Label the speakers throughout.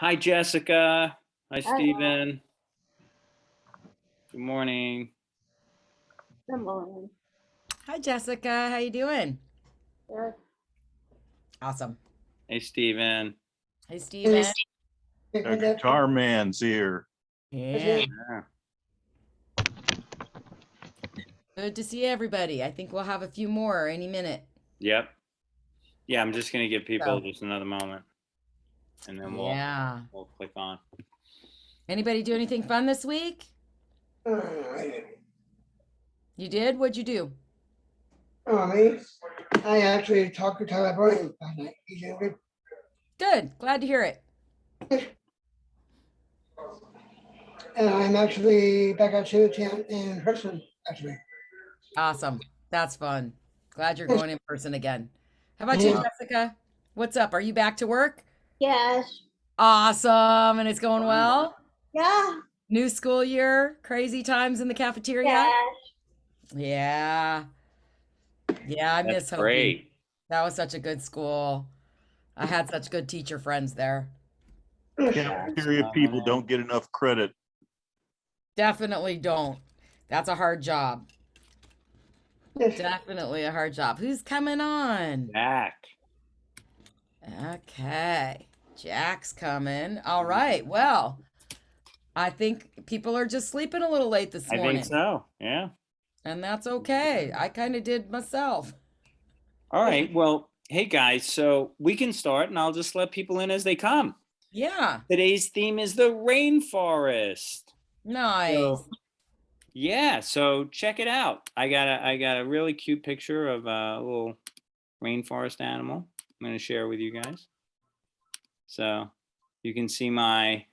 Speaker 1: Hi, Jessica. Hi,
Speaker 2: Hi.
Speaker 1: Stephen. Good morning.
Speaker 2: Good morning.
Speaker 3: Hi, Jessica. How you doing?
Speaker 2: Good.
Speaker 3: Awesome.
Speaker 1: Hey, Stephen.
Speaker 3: Hey, Steven.
Speaker 4: The guitar man's here.
Speaker 3: Yeah.
Speaker 1: Yeah.
Speaker 3: Good to see everybody. I think we'll have a few more any minute.
Speaker 1: Yep. Yeah, I'm just gonna give people
Speaker 3: So-
Speaker 1: just another moment, and then
Speaker 3: Yeah.
Speaker 1: we'll click on.
Speaker 3: Anybody do anything fun this week? You did? What'd you do?
Speaker 5: Me? I actually talked to Tyler Burning last night. He's doing good.
Speaker 3: Good. Glad to hear it.
Speaker 5: And I'm actually back at Town in person, actually.
Speaker 3: Awesome. That's fun. Glad you're going in person again. How about you,
Speaker 5: Yeah.
Speaker 3: Jessica? What's up? Are you back to work?
Speaker 2: Yes.
Speaker 3: Awesome. And it's going well?
Speaker 2: Yeah.
Speaker 3: New school year? Crazy times in the cafeteria?
Speaker 2: Yes.
Speaker 3: Yeah. Yeah, I miss
Speaker 1: That's
Speaker 3: Hopi.
Speaker 1: great.
Speaker 3: That was such a good school. I had such good teacher friends there.
Speaker 4: Cafeteria people don't get enough credit.
Speaker 3: Definitely don't. That's a hard job.
Speaker 5: Yes.
Speaker 3: Definitely a hard job. Who's coming on?
Speaker 1: Jack.
Speaker 3: Okay. Jack's coming. All right. Well, I think people are just sleeping a little late this
Speaker 1: I
Speaker 3: morning.
Speaker 1: think so. Yeah.
Speaker 3: And that's okay. I kind of did myself.
Speaker 1: All right. Well, hey guys. So we can start, and I'll just let people in as they come.
Speaker 3: Yeah.
Speaker 1: Today's theme is the rainforest.
Speaker 3: Nice.
Speaker 1: So, yeah. So check it out. I got a really cute picture of a little rainforest animal. I'm going to share with you guys. So you can see my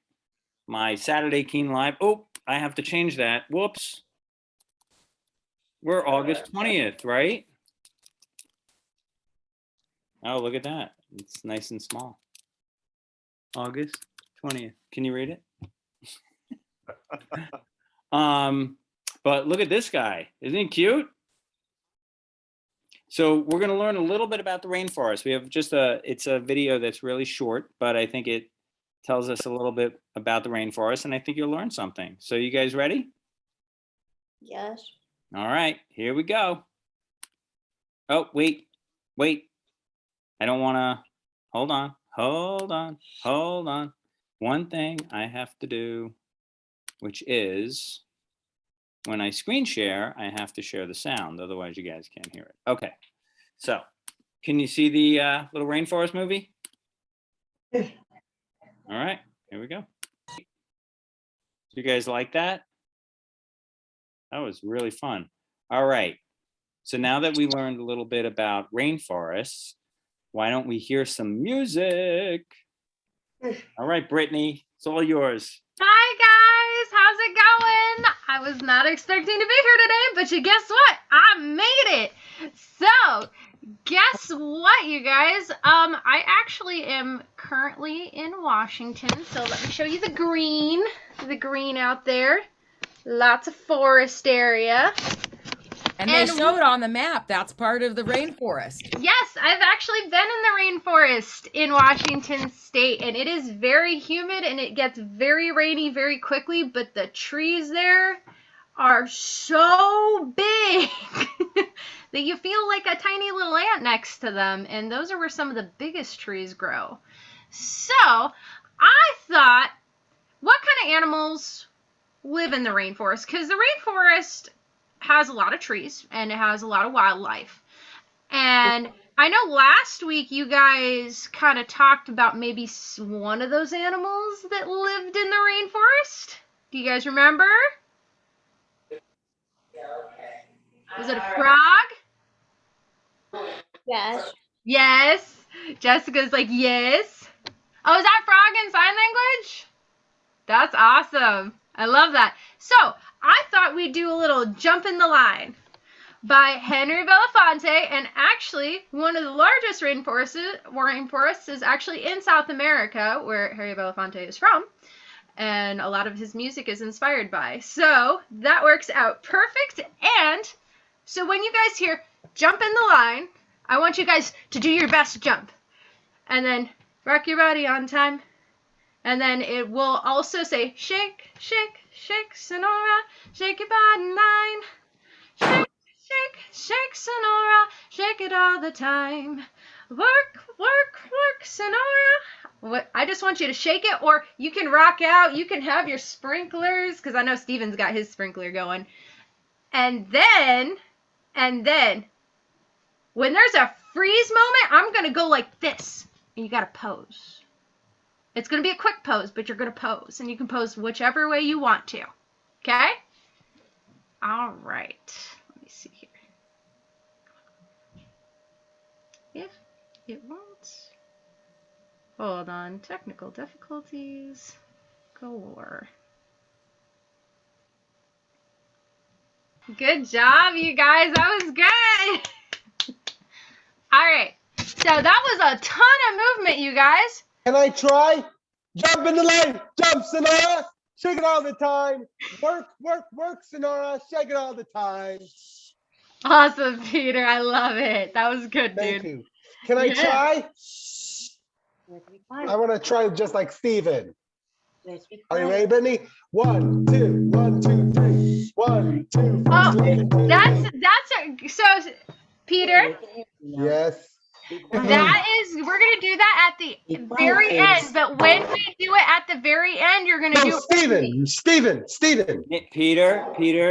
Speaker 1: Saturday Keen Live. Oh, I have to change that. Whoops. We're August 20th, right? Oh, look at that. It's nice and small. August 20th. Can you read it? But look at this guy. Isn't he cute? So we're going to learn a little bit about the rainforest. We have it's a video that's really short, but I think it tells us a little bit about the rainforest, and I think you'll learn something. So you guys ready?
Speaker 2: Yes.
Speaker 1: All right, here we go. Oh, wait. I don't want to, hold on. One thing I have to do, which is when I screen share, I have to share the sound. Otherwise you guys can't hear it. Okay, so can you see the little rainforest movie? All right, here we go. You guys like that? That was really fun. All right, so now that we learned a little bit about rainforests, why don't we hear some music? All right, Brittany, it's all yours.
Speaker 6: Hi guys, how's it going? I was not expecting to be here today, but you guess what? I made it. So, guess what, you guys? I actually am currently in Washington, so let me show you the green out there. Lots of forest area.
Speaker 3: And they showed on the map that's part of the rainforest.
Speaker 6: Yes, I've actually been in the rainforest in Washington State, and it is very humid and it gets very rainy very quickly, but the trees there are so big that you feel like a tiny little ant next to them, and those are where some of the biggest trees grow. So, I thought, what kind of animals live in the rainforest? Because the rainforest has a lot of trees and it has a lot of wildlife. And I know last week you guys kind of talked about maybe one of those animals that lived in the rainforest. Do you guys remember? Was it a frog?
Speaker 2: Yes.
Speaker 6: Yes. Jessica's like, yes. Oh, is that frog in sign language? That's awesome. I love that. So, I thought we'd do a little Jump in the Line by Henry Belafonte, and actually, one of the largest rainforests is actually in South America, where Henry Belafonte is from, and a lot of his music is inspired by. So, that works out perfect, and so when you guys hear Jump in the Line, I want you guys to do your best jump, and then rock your body on time, And then it will also say, shake, shake, shake, Sonora, shake your body line. Shake, shake, shake, Sonora, shake it all the time. Work, work, work, Sonora. I just want you to shake it, or you can rock out. You can have your sprinklers, because I know Steven's got his sprinkler going. And then, when there's a freeze moment, I'm going to go like this. And you got to pose. It's going to be a quick pose, but you're going to pose. And you can pose whichever way you want to. Okay? All right. Let me see here. If it won't. Hold on. Technical difficulties galore. Good job, you guys. That was good. All right. So that was a ton of movement, you guys.
Speaker 7: Can I try? Jump in the lane. Jump, Sonora. Shake it all the time. Work, work, work, Sonora. Shake it all the time.
Speaker 6: Awesome, Peter. I love it. That was good,
Speaker 7: Thank
Speaker 6: dude.
Speaker 7: you. Can I
Speaker 6: Yeah.
Speaker 7: try? I want to try just like Steven. Are you ready, Brittany? 1, 2, 1, 2, 3. 1, 2,
Speaker 6: Oh,
Speaker 7: 3.
Speaker 6: so Peter,
Speaker 7: Yes.
Speaker 6: that is, we're gonna do that at the very end. But when we do it at the very end, you're gonna do
Speaker 7: No,
Speaker 6: it.
Speaker 7: Steven.
Speaker 1: Peter,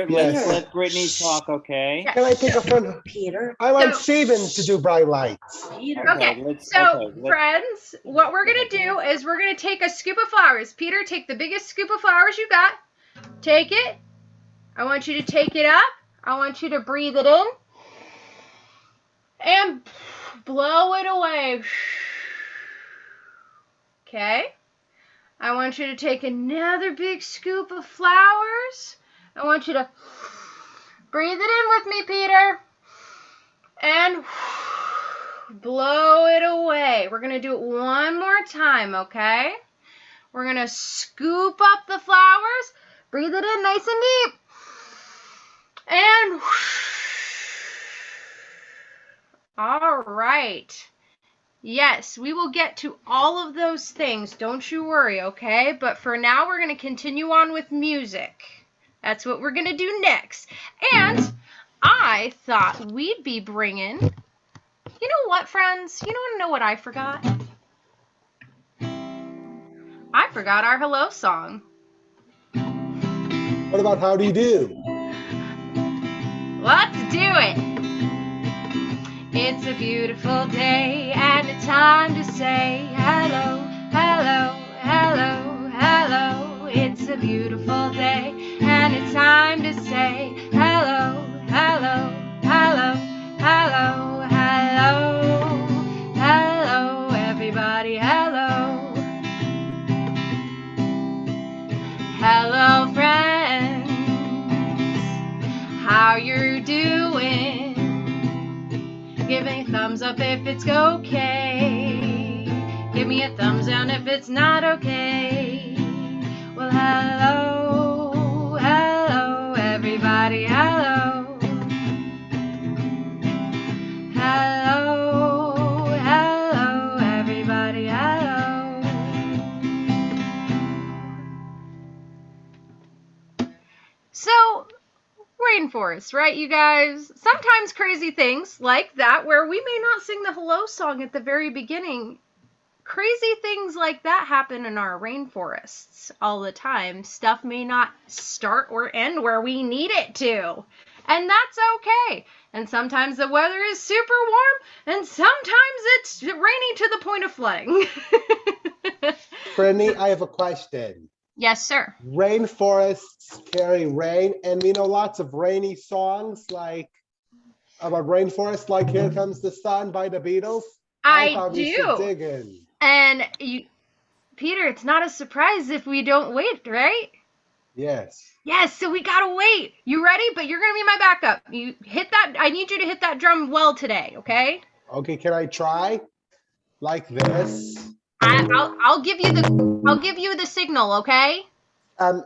Speaker 1: let's
Speaker 7: Yes.
Speaker 1: let Brittany talk, okay?
Speaker 6: Yeah.
Speaker 7: Can I pick a friend?
Speaker 8: Peter.
Speaker 7: I want
Speaker 6: So-
Speaker 7: Steven to do bright lights.
Speaker 8: Peter.
Speaker 6: Okay, so friends, what we're gonna do is we're gonna take a scoop of flowers. Peter, take the biggest scoop of flowers you got. Take it. I want you to take it up. I want you to breathe it in. And blow it away. Okay. I want you to take another big scoop of flowers. I want you to breathe it in with me, Peter. And blow it away. We're going to do it one more time, okay? We're going to scoop up the flowers. Breathe it in nice and deep. And all right. Yes, we will get to all of those things. Don't you worry, okay? But for now, we're going to continue on with music. That's what we're going to do next. And I thought we'd be bringing... You know what, friends? You want to know what I forgot? I forgot our hello song.
Speaker 7: What about how do you do?
Speaker 6: Let's do it. It's a beautiful day and a time to say hello, hello, hello, hello. It's a beautiful day and it's time to say hello, hello, hello, hello, hello, hello, everybody, hello. Hello, friends. How you doing? Give me a thumbs up if it's okay. Give me a thumbs down if it's not okay. Well, hello, hello, everybody, hello. Hello, hello, everybody, hello. So, rainforest, right, you guys? Sometimes crazy things like that, where we may not sing the hello song at the very beginning. Crazy things like that happen in our rainforests all the time. Stuff may not start or end where we need it to. And that's okay. And sometimes the weather is super warm, and sometimes it's rainy to the point of flooding.
Speaker 7: Brittany, I have a question.
Speaker 6: Yes, sir.
Speaker 7: Rainforests carry rain, and we know lots of rainy songs like about rainforest, like "Here Comes the Sun" by the Beatles.
Speaker 6: I
Speaker 7: thought we should
Speaker 6: do.
Speaker 7: dig in.
Speaker 6: And Peter, it's not a surprise if we don't wait, right?
Speaker 7: Yes.
Speaker 6: Yes, so we gotta wait. You ready? But you're gonna be my backup. You hit that. I need you to hit that drum well today, okay?
Speaker 7: Okay, can I try? Like this.
Speaker 6: I'll give you the signal, okay?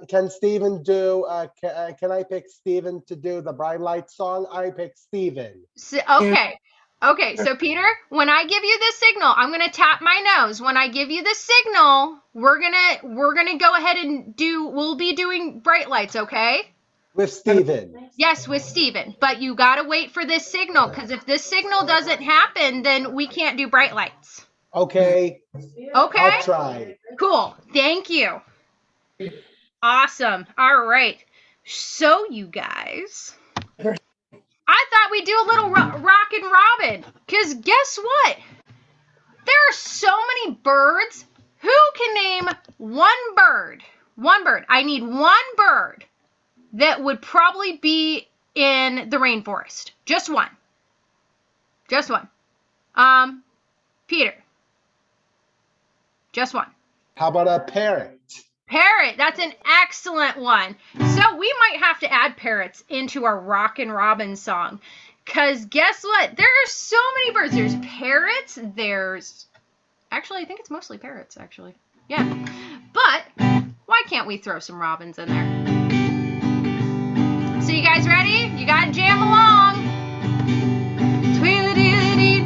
Speaker 7: Can Steven do? Can I pick Steven to do the bright light song? I pick Steven.
Speaker 6: So, okay. Okay, so Peter, when I give you the signal, I'm gonna tap my nose. When I give you the signal, we're gonna go ahead and we'll be doing bright lights, okay?
Speaker 7: With Steven.
Speaker 6: Yes, with Steven. But you gotta wait for this signal, because if this signal doesn't happen, then we can't do bright lights.
Speaker 7: Okay,
Speaker 6: Okay?
Speaker 7: I'll try.
Speaker 6: Cool. Thank you. Awesome. All right. So, you guys, I thought we'd do a little rock and robin, because guess what? There are so many birds. Who can name one bird? One bird. I need one bird that would probably be in the rainforest. Just one. Just one. Peter. Just one.
Speaker 7: How about a parrot?
Speaker 6: Parrot, that's an excellent one. So we might have to add parrots into our Rock and Robin song. Because guess what? There are so many birds. There's parrots. Actually, I think it's mostly parrots, actually. Yeah. But why can't we throw some robins in there? So you guys ready? You got to jam along. Tweedledee,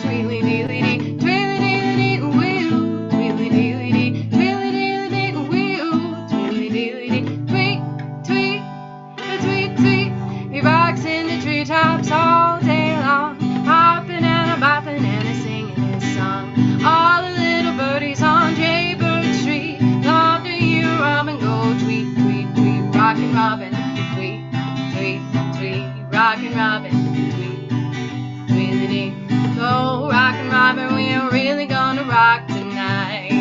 Speaker 6: tweedledee, tweedledee, woo, tweedledee, tweedledee, woo, tweedledee, tweet, tweet, tweet, tweet. He rocks in the treetops all day long, hopping and a bopping and a singing his song. All the little birdies on Jaybird Street love to hear Robin go tweet, tweet, tweet, rockin' Robin, tweet, tweet, tweet, rockin' Robin, tweet, tweedledee. Go rockin' Robin, we're really gonna rock tonight.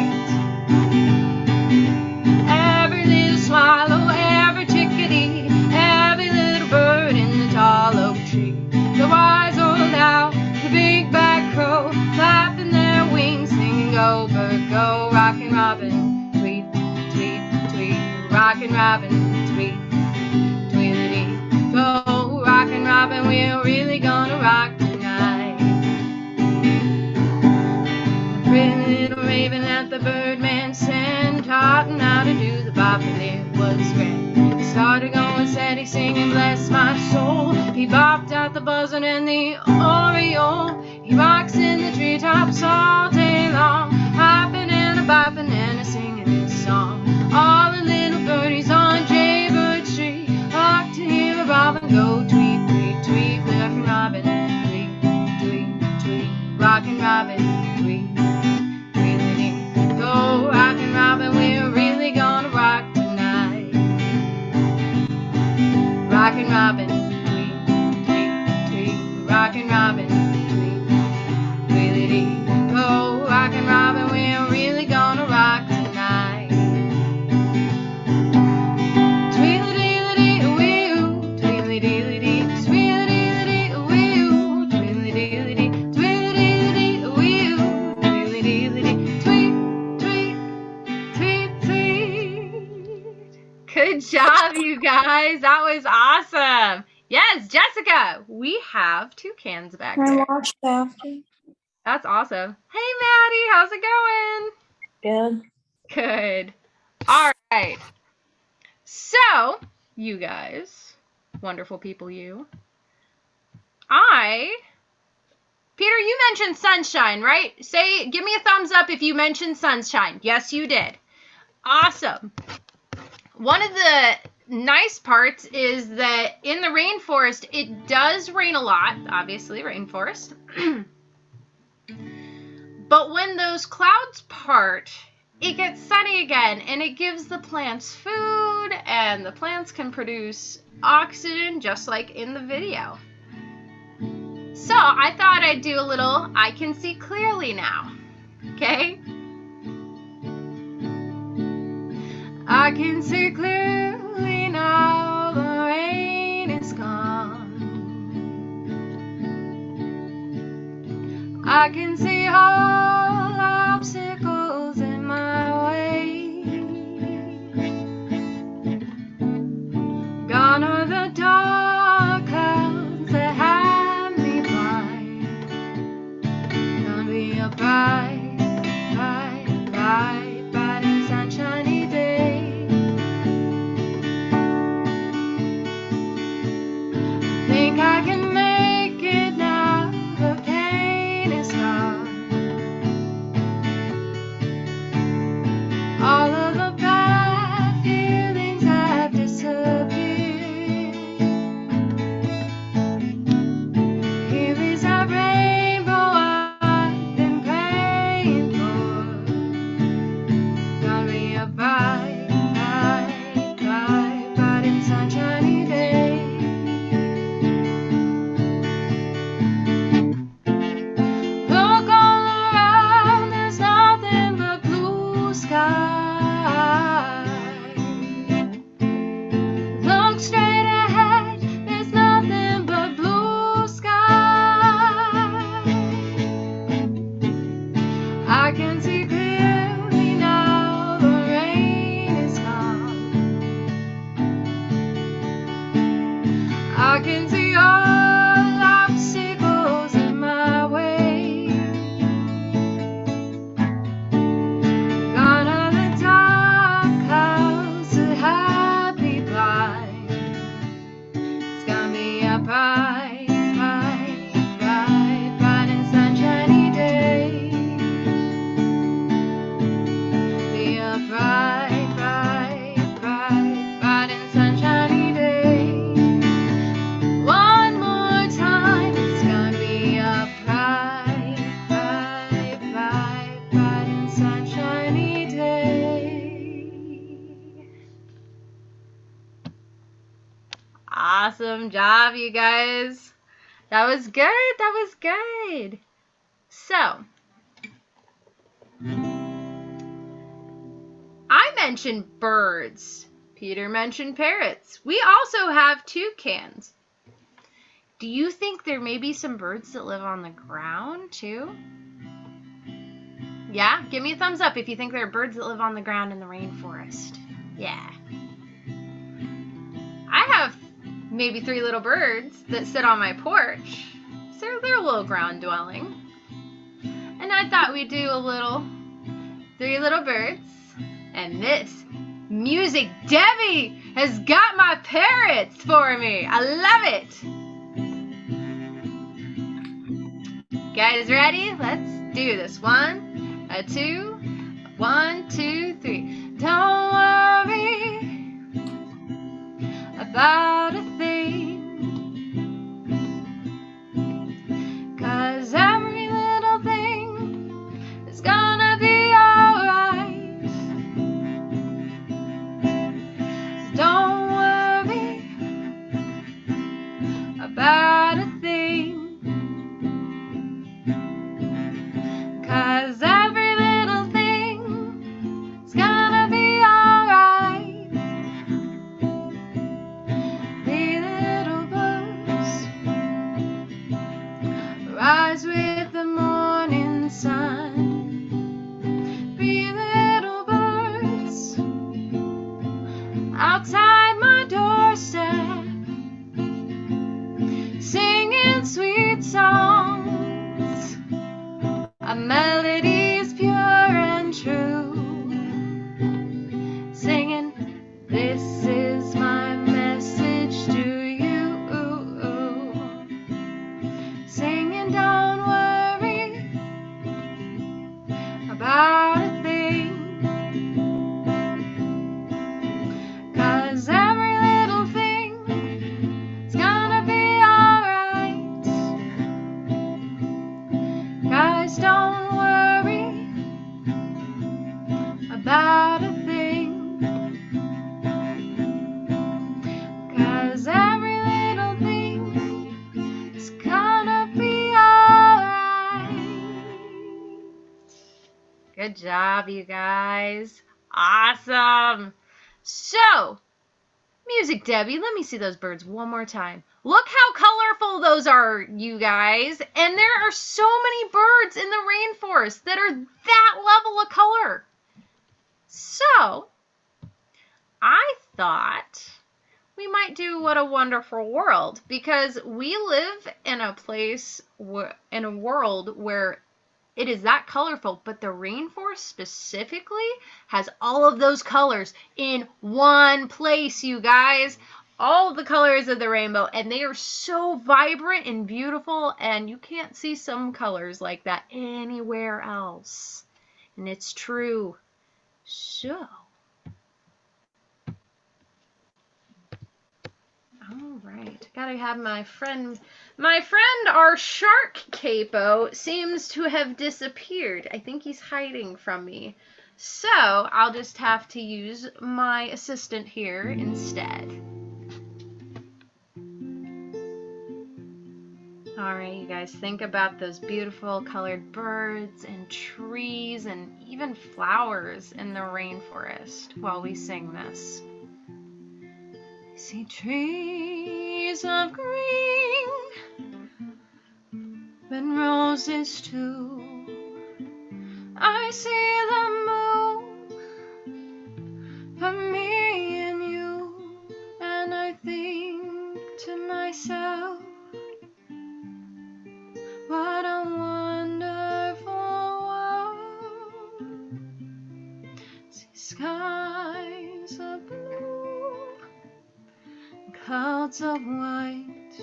Speaker 6: Every little swallow, every chickadee, every little bird in the tall oak tree, the wise old owl, the big black crow, flapping their wings, singing go bird, go rockin' Robin, tweet, tweet, tweet, rockin' Robin, tweet, tweedledee. Go rockin' Robin, we're really gonna rock tonight. The pretty little raven at the Birdman stand, taught him how to do the bop, and it was grand. He started going steady, singing bless my soul. He bopped out the buzzard and the oriole. He rocks in the treetops all day long, hopping and a bopping and a singing his song. All the little birdies on Jaybird Street like to hear a robin go tweet, tweet, tweet, rockin' Robin, tweet, tweet, tweet, rockin' Robin, tweet, tweedledee. Go rockin' Robin, we're really gonna rock tonight. Rockin' Robin, tweet, tweet, tweet, rockin' Robin, tweet, tweedledee. Go rockin' Robin, we're really gonna rock tonight. Tweedledee-ledee, wee-oo, tweedledee-ledee, tweedledee-ledee, wee-oo, tweedledee-ledee, tweedledee-ledee, wee-oo, tweedledee-ledee, tweet, tweet, tweet, tweet. Good job, you guys. That was awesome. Yes, Jessica, we have toucans back
Speaker 2: Can I
Speaker 6: there.
Speaker 2: watch after?
Speaker 6: That's awesome. Hey, Maddie, how's it going?
Speaker 2: Good.
Speaker 6: Good. All right. So, you guys, wonderful people, Peter, you mentioned sunshine, right? Give me a thumbs up if you mentioned sunshine. Yes, you did. Awesome. One of the nice parts is that in the rainforest, it does rain a lot, obviously, rainforest. But when those clouds part, it gets sunny again, and it gives the plants food, and the plants can produce oxygen just like in the video. So I thought I'd do a little I can see clearly now. Okay? I can see clearly now, the rain is gone. I can see all obstacles in my way. Gone are the dark clouds that had me blind. Gonna be a bright, bright, bright, bright and sunshiny day. Think I can make it now, gone. All of the bad feelings have disappeared. Here is our rainbow I've been praying for. Gonna be a bright, bright, bright, bright and sunshiny day. Look all around, there's nothing but blue sky. Look straight ahead, there's nothing but blue sky. I can see clearly now, the rain is gone. I can see all obstacles in my way. Gone are the dark clouds that have me blind. It's gonna be a bright, bright, bright, bright and sunshiny day. Be a bright, bright, bright, bright and sunshiny day. One more time, it's gonna be a bright, bright, bright, bright and sunshiny day. Awesome job, you guys. That was good. That was good. So, I mentioned birds. Peter mentioned parrots. We also have toucans. Do you think there may be some birds that live on the ground too? Yeah? Give me a thumbs up if you think there are birds that live on the ground in the rainforest. Yeah. I have maybe 3 little birds that sit on my porch. So they're a little ground dwelling. And I thought we'd do a little 3 little birds. And this Music Debbie has got my parrots for me. I love it. Guys ready? Let's do this. 1, 2, 1, 2, 3. Don't worry about a thing, 'cause every little thing is gonna be alright. Don't worry about a thing, 'cause every little thing is gonna be alright. The little birds rise with the morning sun. Three little birds outside my doorstep, singing sweet songs, a melody is pure and true, singing, this is my message to you, singing, don't worry about a thing, 'cause every little thing is gonna be alright. Guys, don't worry about a thing, 'cause every little thing is gonna be alright. Good job, you guys. Awesome. So, Music Debbie, let me see those birds one more time. Look how colorful those are, you guys. And there are so many birds in the rainforest that are that level of color. So, I thought we might do What a Wonderful World, because we live in a place, in a world where it is that colorful, but the rainforest specifically has all of those colors in one place, you guys. all the colors of the rainbow, and they are so vibrant and beautiful, and you can't see some colors like that anywhere else. And it's true. So, all right, gotta have my friend, our shark capo seems to have disappeared. I think he's hiding from me. So I'll just have to use my assistant here instead. All right, you guys, think about those beautiful colored birds and trees and even flowers in the rainforest while we sing this. I see trees of green and roses too. I see the moon for me and you, and I think to myself, what a wonderful world. See skies of blue, clouds of white,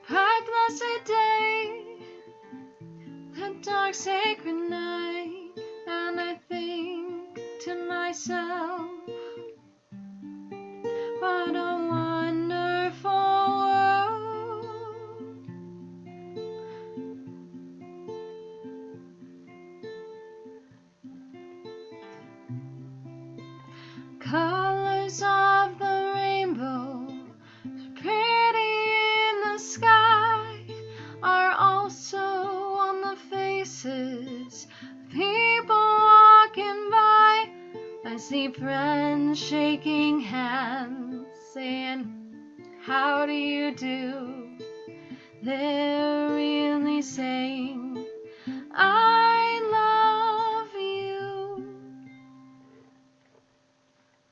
Speaker 6: bright blessed day, the dark sacred night, and I think to myself, what a wonderful world. Colors of the rainbow, pretty in the sky, are also on the faces of people walking by. I see friends shaking hands, saying, how do you do? They're really saying, I love you.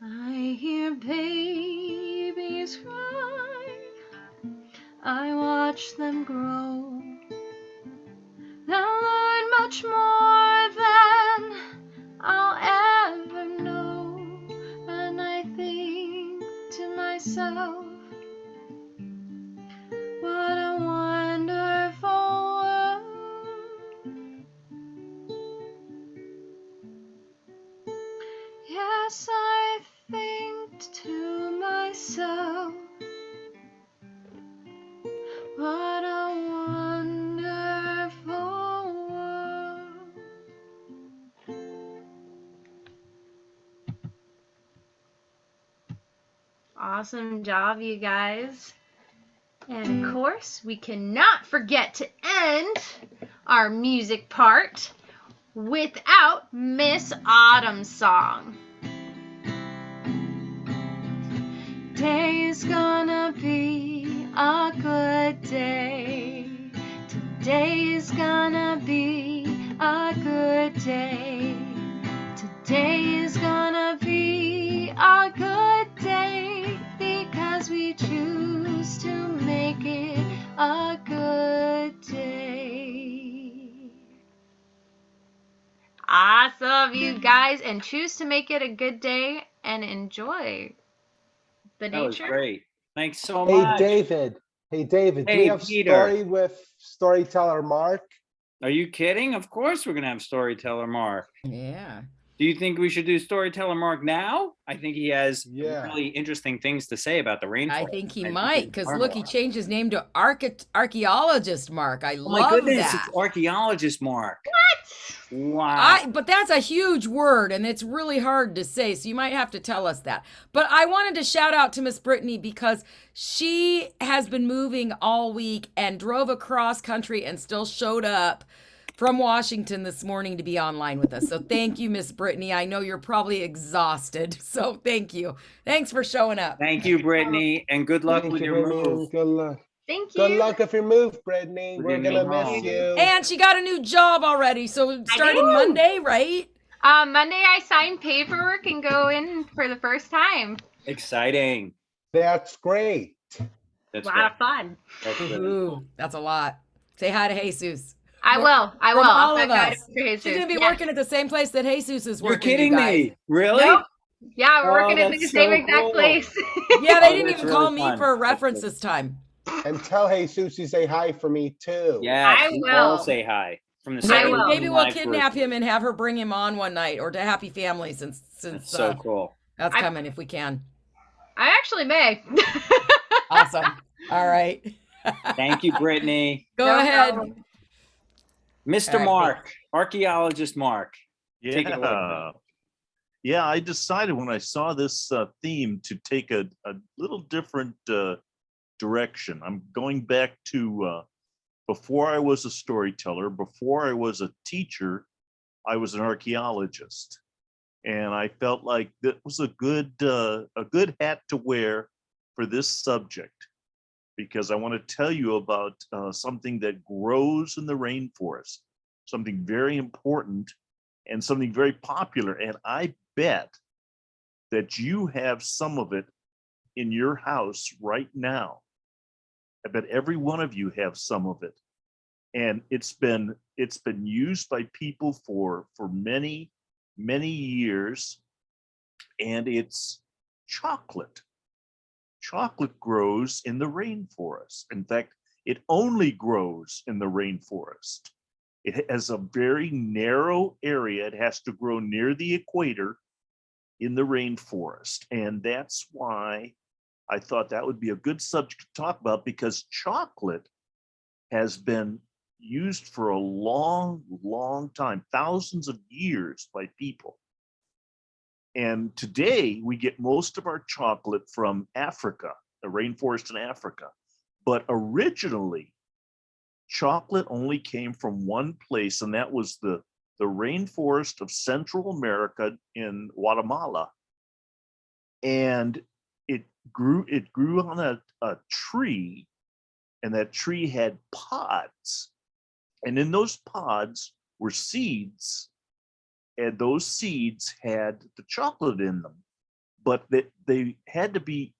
Speaker 6: I hear babies cry, I watch them grow. They'll learn much more than I'll ever know, and I think to myself, what a wonderful world. Yes, I think to myself, what a wonderful world. Awesome job, you guys. And of course, we cannot forget to end our music part without Miss Autumn's song. Today's gonna be a good day. Today's gonna be a good day. Today is gonna be a good day because we choose to make it a good day. Awesome, you guys, and choose to make it a good day and enjoy the
Speaker 1: That was
Speaker 6: nature.
Speaker 1: great. Thanks so
Speaker 7: Hey,
Speaker 1: much.
Speaker 7: David. Hey, David, do
Speaker 1: Hey,
Speaker 7: you have
Speaker 1: Peter.
Speaker 7: story with storyteller Mark?
Speaker 1: Are you kidding? Of course we're going to have Storyteller Mark.
Speaker 3: Yeah.
Speaker 1: Do you think we should do Storyteller Mark now? I think he has
Speaker 7: Yeah.
Speaker 1: really interesting things to say about the rainforest.
Speaker 3: I think he
Speaker 1: we
Speaker 3: might,
Speaker 1: can
Speaker 3: because
Speaker 1: learn
Speaker 3: look,
Speaker 1: a
Speaker 3: he
Speaker 1: lot.
Speaker 3: changed his name to archaeologist Mark. I
Speaker 1: Oh my
Speaker 3: love
Speaker 1: goodness,
Speaker 3: that.
Speaker 1: it's archaeologist Mark. What? Wow.
Speaker 3: But that's a huge word and it's really hard to say, so you might have to tell us that. But I wanted to shout out to Miss Brittany because she has been moving all week and drove across country and still showed up from Washington this morning to be online with us. So thank you, Miss Brittany. I know you're probably exhausted, so thank you. Thanks for showing up.
Speaker 1: Thank you, Brittany, and good luck
Speaker 7: Thank
Speaker 1: with
Speaker 7: you,
Speaker 1: your
Speaker 7: Brittany.
Speaker 1: move.
Speaker 7: Good luck.
Speaker 6: Thank you.
Speaker 7: Good luck with your move, Brittany.
Speaker 1: With
Speaker 7: We're
Speaker 1: your
Speaker 7: gonna
Speaker 1: new
Speaker 7: miss
Speaker 1: home.
Speaker 7: you.
Speaker 3: And she got a new job already, so starting
Speaker 6: do.
Speaker 3: Monday, right?
Speaker 6: Monday I signed paperwork and go in for the first time.
Speaker 1: Exciting.
Speaker 7: That's great.
Speaker 1: That's
Speaker 6: A lot of
Speaker 1: great.
Speaker 6: fun.
Speaker 1: That's really
Speaker 3: Ooh,
Speaker 1: cool.
Speaker 3: that's a lot. Say hi to Jesus.
Speaker 6: I will. I
Speaker 3: From
Speaker 6: will.
Speaker 3: all
Speaker 6: I'll
Speaker 3: of
Speaker 6: guide
Speaker 3: us.
Speaker 6: him for Jesus.
Speaker 3: She's gonna be
Speaker 6: Yeah.
Speaker 3: working at the same place that Jesus is
Speaker 1: You're
Speaker 3: working. you
Speaker 1: kidding
Speaker 3: guys.
Speaker 1: me. Really?
Speaker 6: Nope. Yeah, we're
Speaker 1: Oh,
Speaker 6: working at the
Speaker 1: that's
Speaker 6: same
Speaker 1: so
Speaker 6: exact
Speaker 1: cool.
Speaker 6: place.
Speaker 3: Yeah, they
Speaker 1: Oh,
Speaker 3: didn't
Speaker 1: that's
Speaker 3: even call
Speaker 1: really
Speaker 3: me
Speaker 1: fun.
Speaker 3: for a
Speaker 1: That's
Speaker 3: reference
Speaker 1: good.
Speaker 3: this time.
Speaker 7: And tell Jesus to say hi for me too.
Speaker 1: Yes,
Speaker 6: I
Speaker 1: we all
Speaker 6: will.
Speaker 1: say hi from the
Speaker 6: I will.
Speaker 3: Maybe we'll
Speaker 1: 789
Speaker 3: kidnap
Speaker 1: first.
Speaker 3: him and have her bring him on one night, or to Happy Family, since
Speaker 1: That's so cool.
Speaker 3: that's
Speaker 6: I-
Speaker 3: coming if we can.
Speaker 6: I actually may.
Speaker 3: Awesome. All right.
Speaker 1: Thank you, Brittany.
Speaker 3: Go
Speaker 6: No
Speaker 3: ahead.
Speaker 6: problem.
Speaker 1: Mr.
Speaker 3: All right,
Speaker 1: Mark, archaeologist Mark. Take it away.
Speaker 4: Yeah. Yeah, I decided when I saw this theme to take a little different direction. I'm going back to before I was a storyteller, before I was a teacher, I was an archaeologist. And I felt like that was a good hat to wear for this subject, because I want to tell you about something that grows in the rainforest, something very important and something very popular. And I bet that you have some of it in your house right now. I bet every one of you have some of it. And it's been used by people for many years, and it's chocolate. Chocolate grows in the rainforest. In fact, it only grows in the rainforest. It has a very narrow area. It has to grow near the equator in the rainforest. And that's why I thought that would be a good subject to talk about, because chocolate has been used for a long time, thousands of years by people. And today we get most of our chocolate from Africa, the rainforest in Africa. But originally, chocolate only came from one place, and that was the rainforest of Central America in Guatemala. And it grew on a tree, and that tree had pods. And in those pods were seeds, and those seeds had the chocolate in them, but they had to be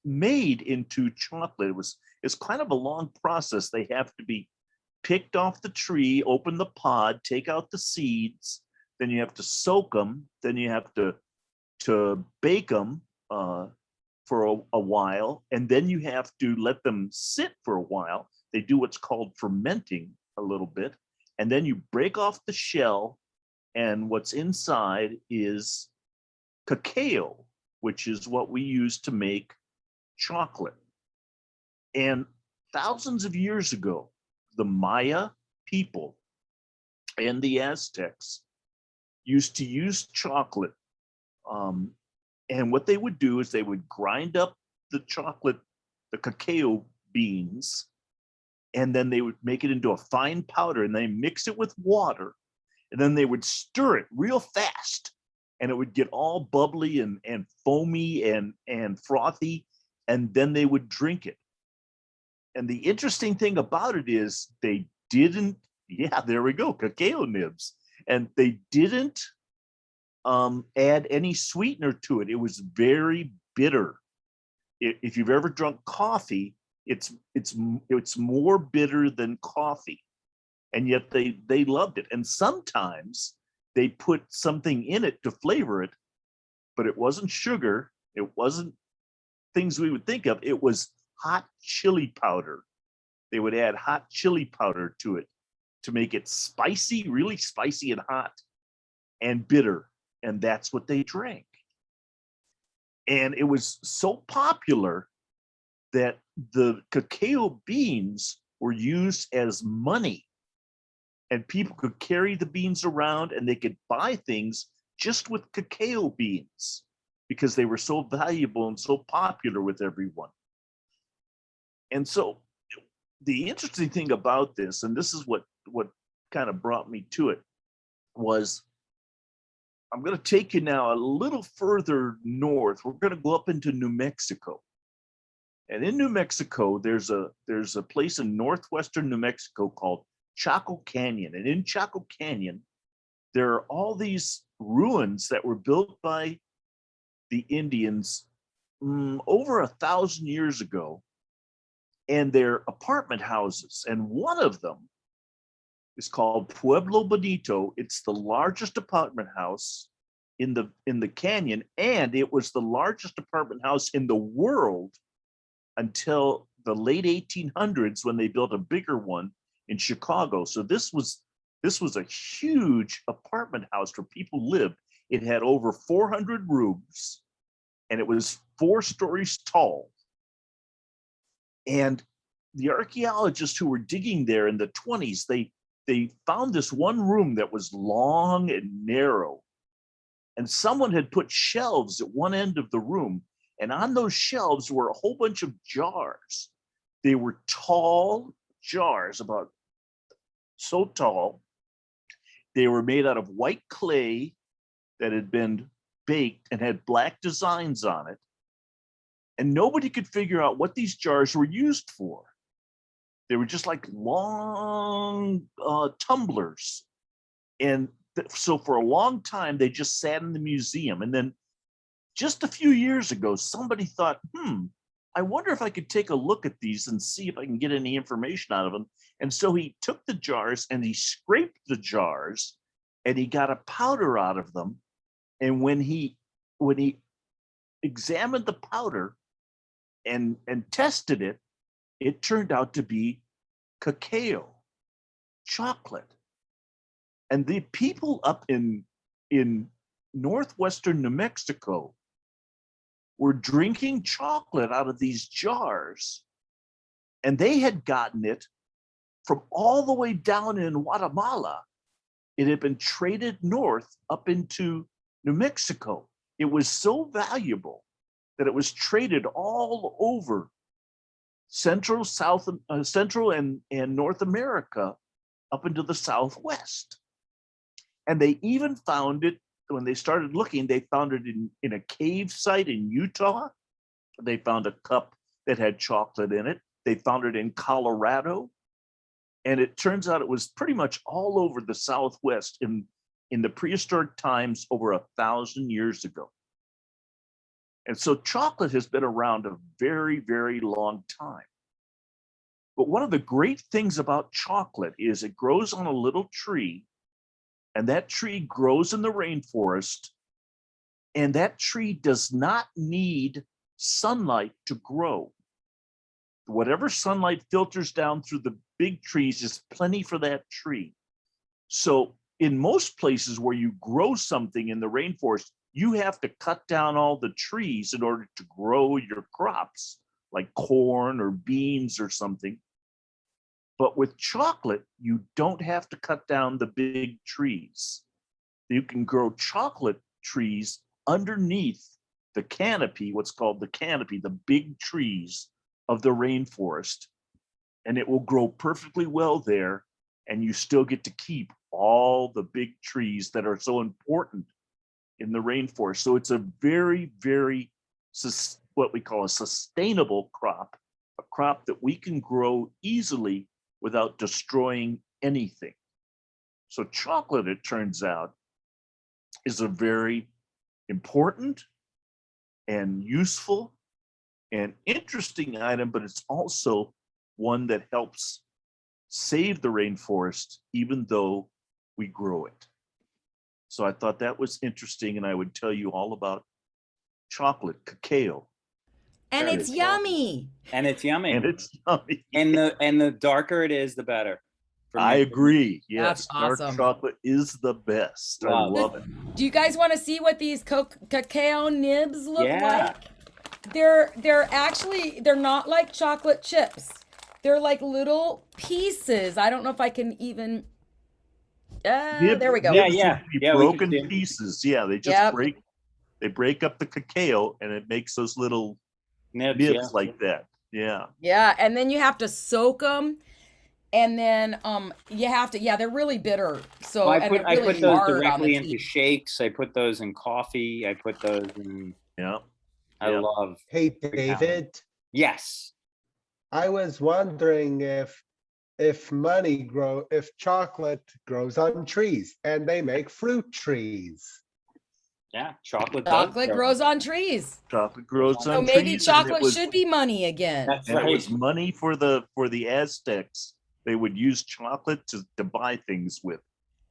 Speaker 4: made into chocolate. It's kind of a long process. They have to be picked off the tree, open the pod, take out the seeds, then you have to soak them, then you have to bake them for a while, and then you have to let them sit for a while. They do what's called fermenting a little bit, and then you break off the shell, and what's inside is cacao, which is what we use to make chocolate. And thousands of years ago, the Maya people and the Aztecs used to use chocolate. And what they would do is they would grind up the chocolate, the cacao beans, and then they would make it into a fine powder, and they mix it with water, and then they would stir it real fast, and it would get all bubbly and foamy and frothy, and then they would drink it. And the interesting thing about it is they didn't, yeah, there we go, cacao nibs. And they didn't add any sweetener to it. It was very bitter. If you've ever drunk coffee, it's more bitter than coffee. And yet they loved it. And sometimes they put something in it to flavor it, but it wasn't sugar. It wasn't things we would think of. It was hot chili powder. They would add hot chili powder to it to make it spicy, really spicy and hot and bitter. And that's what they drank. And it was so popular that the cacao beans were used as money. And people could carry the beans around, and they could buy things just with cacao beans because they were so valuable and so popular with everyone. And so the interesting thing about this, and this is what kind of brought me to it, was I'm going to take you now a little further north. We're going to go up into New Mexico. And in New Mexico, there's a place in northwestern New Mexico called Chaco Canyon. And in Chaco Canyon, there are all these ruins that were built by the Indians over 1,000 years ago. And they're apartment houses. And one of them is called Pueblo Bonito. It's the largest apartment house in the canyon, and it was the largest apartment house in the world until the late 1800s when they built a bigger one in Chicago. So this was a huge apartment house where people lived. It had over 400 rooms, and it was 4 stories tall. And the archaeologists who were digging there in the 20s, they found this one room that was long and narrow. And someone had put shelves at one end of the room. And on those shelves were a whole bunch of jars. They were tall jars, about so tall. They were made out of white clay that had been baked and had black designs on it. And nobody could figure out what these jars were used for. They were just like long tumblers. And so for a long time, they just sat in the museum. And then just a few years ago, somebody thought, I wonder if I could take a look at these and see if I can get any information out of them. And so he took the jars and he scraped the jars and he got a powder out of them. And when he examined the powder and tested it, it turned out to be cacao, chocolate. And the people up in northwestern New Mexico were drinking chocolate out of these jars. And they had gotten it from all the way down in Guatemala. It had been traded north up into New Mexico. It was so valuable that it was traded all over Central and North America up into the Southwest. And they even found it, when they started looking, they found it in a cave site in Utah. They found a cup that had chocolate in it. They found it in Colorado. And it turns out it was pretty much all over the Southwest in the prehistoric times over 1,000 years ago. And so chocolate has been around a very, very long time. But one of the great things about chocolate is it grows on a little tree, and that tree grows in the rainforest, and that tree does not need sunlight to grow. Whatever sunlight filters down through the big trees is plenty for that tree. So in most places where you grow something in the rainforest, you have to cut down all the trees in order to grow your crops, like corn or beans or something. But with chocolate, you don't have to cut down the big trees. You can grow chocolate trees underneath the canopy, what's called the canopy, the big trees of the rainforest, and it will grow perfectly well there, and you still get to keep all the big trees that are so important in the rainforest. So it's a very, very, what we call a sustainable crop, a crop that we can grow easily without destroying anything. So chocolate, it turns out, is a very important and useful and interesting item, but it's also one that helps save the rainforest, even though we grow it. So I thought that was interesting, and I would tell you all about chocolate, cacao.
Speaker 3: And
Speaker 1: Very
Speaker 3: it's
Speaker 1: cool.
Speaker 3: yummy.
Speaker 1: And it's yummy.
Speaker 4: And it's yummy.
Speaker 1: And the darker it is, the better. For
Speaker 4: I
Speaker 1: me.
Speaker 4: agree.
Speaker 3: That's
Speaker 4: Yes, dark
Speaker 3: awesome.
Speaker 4: chocolate is the best. I
Speaker 1: Wow.
Speaker 4: love it.
Speaker 3: Do you guys want to see what these cacao nibs look
Speaker 1: Yeah.
Speaker 3: like? They're not like chocolate chips. They're like little pieces. I don't know if I can even. There we go.
Speaker 1: Yeah,
Speaker 4: Nibs
Speaker 1: yeah.
Speaker 4: would be
Speaker 1: Yeah, we can
Speaker 4: broken
Speaker 1: see 'em.
Speaker 4: pieces. Yeah, they just
Speaker 3: Yep.
Speaker 4: break up the cacao, and it makes those little
Speaker 1: Nibs,
Speaker 4: nibs
Speaker 1: yeah.
Speaker 4: like that. Yeah.
Speaker 3: Yeah, and then you have to soak them, and then you have to. Yeah, they're really bitter. So
Speaker 1: Well, I
Speaker 3: and
Speaker 1: put
Speaker 3: they're really
Speaker 1: those
Speaker 3: hard on the
Speaker 1: directly into
Speaker 3: teeth.
Speaker 1: shakes. I put those in coffee. I put those in.
Speaker 4: Yeah.
Speaker 1: I
Speaker 4: Yeah.
Speaker 1: love.
Speaker 7: Hey, David,
Speaker 1: Yes.
Speaker 7: I was wondering if chocolate grows on trees and they make fruit trees.
Speaker 1: Yeah. Chocolate. does
Speaker 3: Chocolate
Speaker 1: grow.
Speaker 3: grows on trees.
Speaker 4: Chocolate grows
Speaker 3: So
Speaker 4: on
Speaker 3: maybe
Speaker 4: trees, and it
Speaker 3: chocolate
Speaker 4: was-
Speaker 3: should be money again.
Speaker 1: That's
Speaker 4: And it
Speaker 1: right.
Speaker 4: was money for the Aztecs. They would use chocolate to buy things with.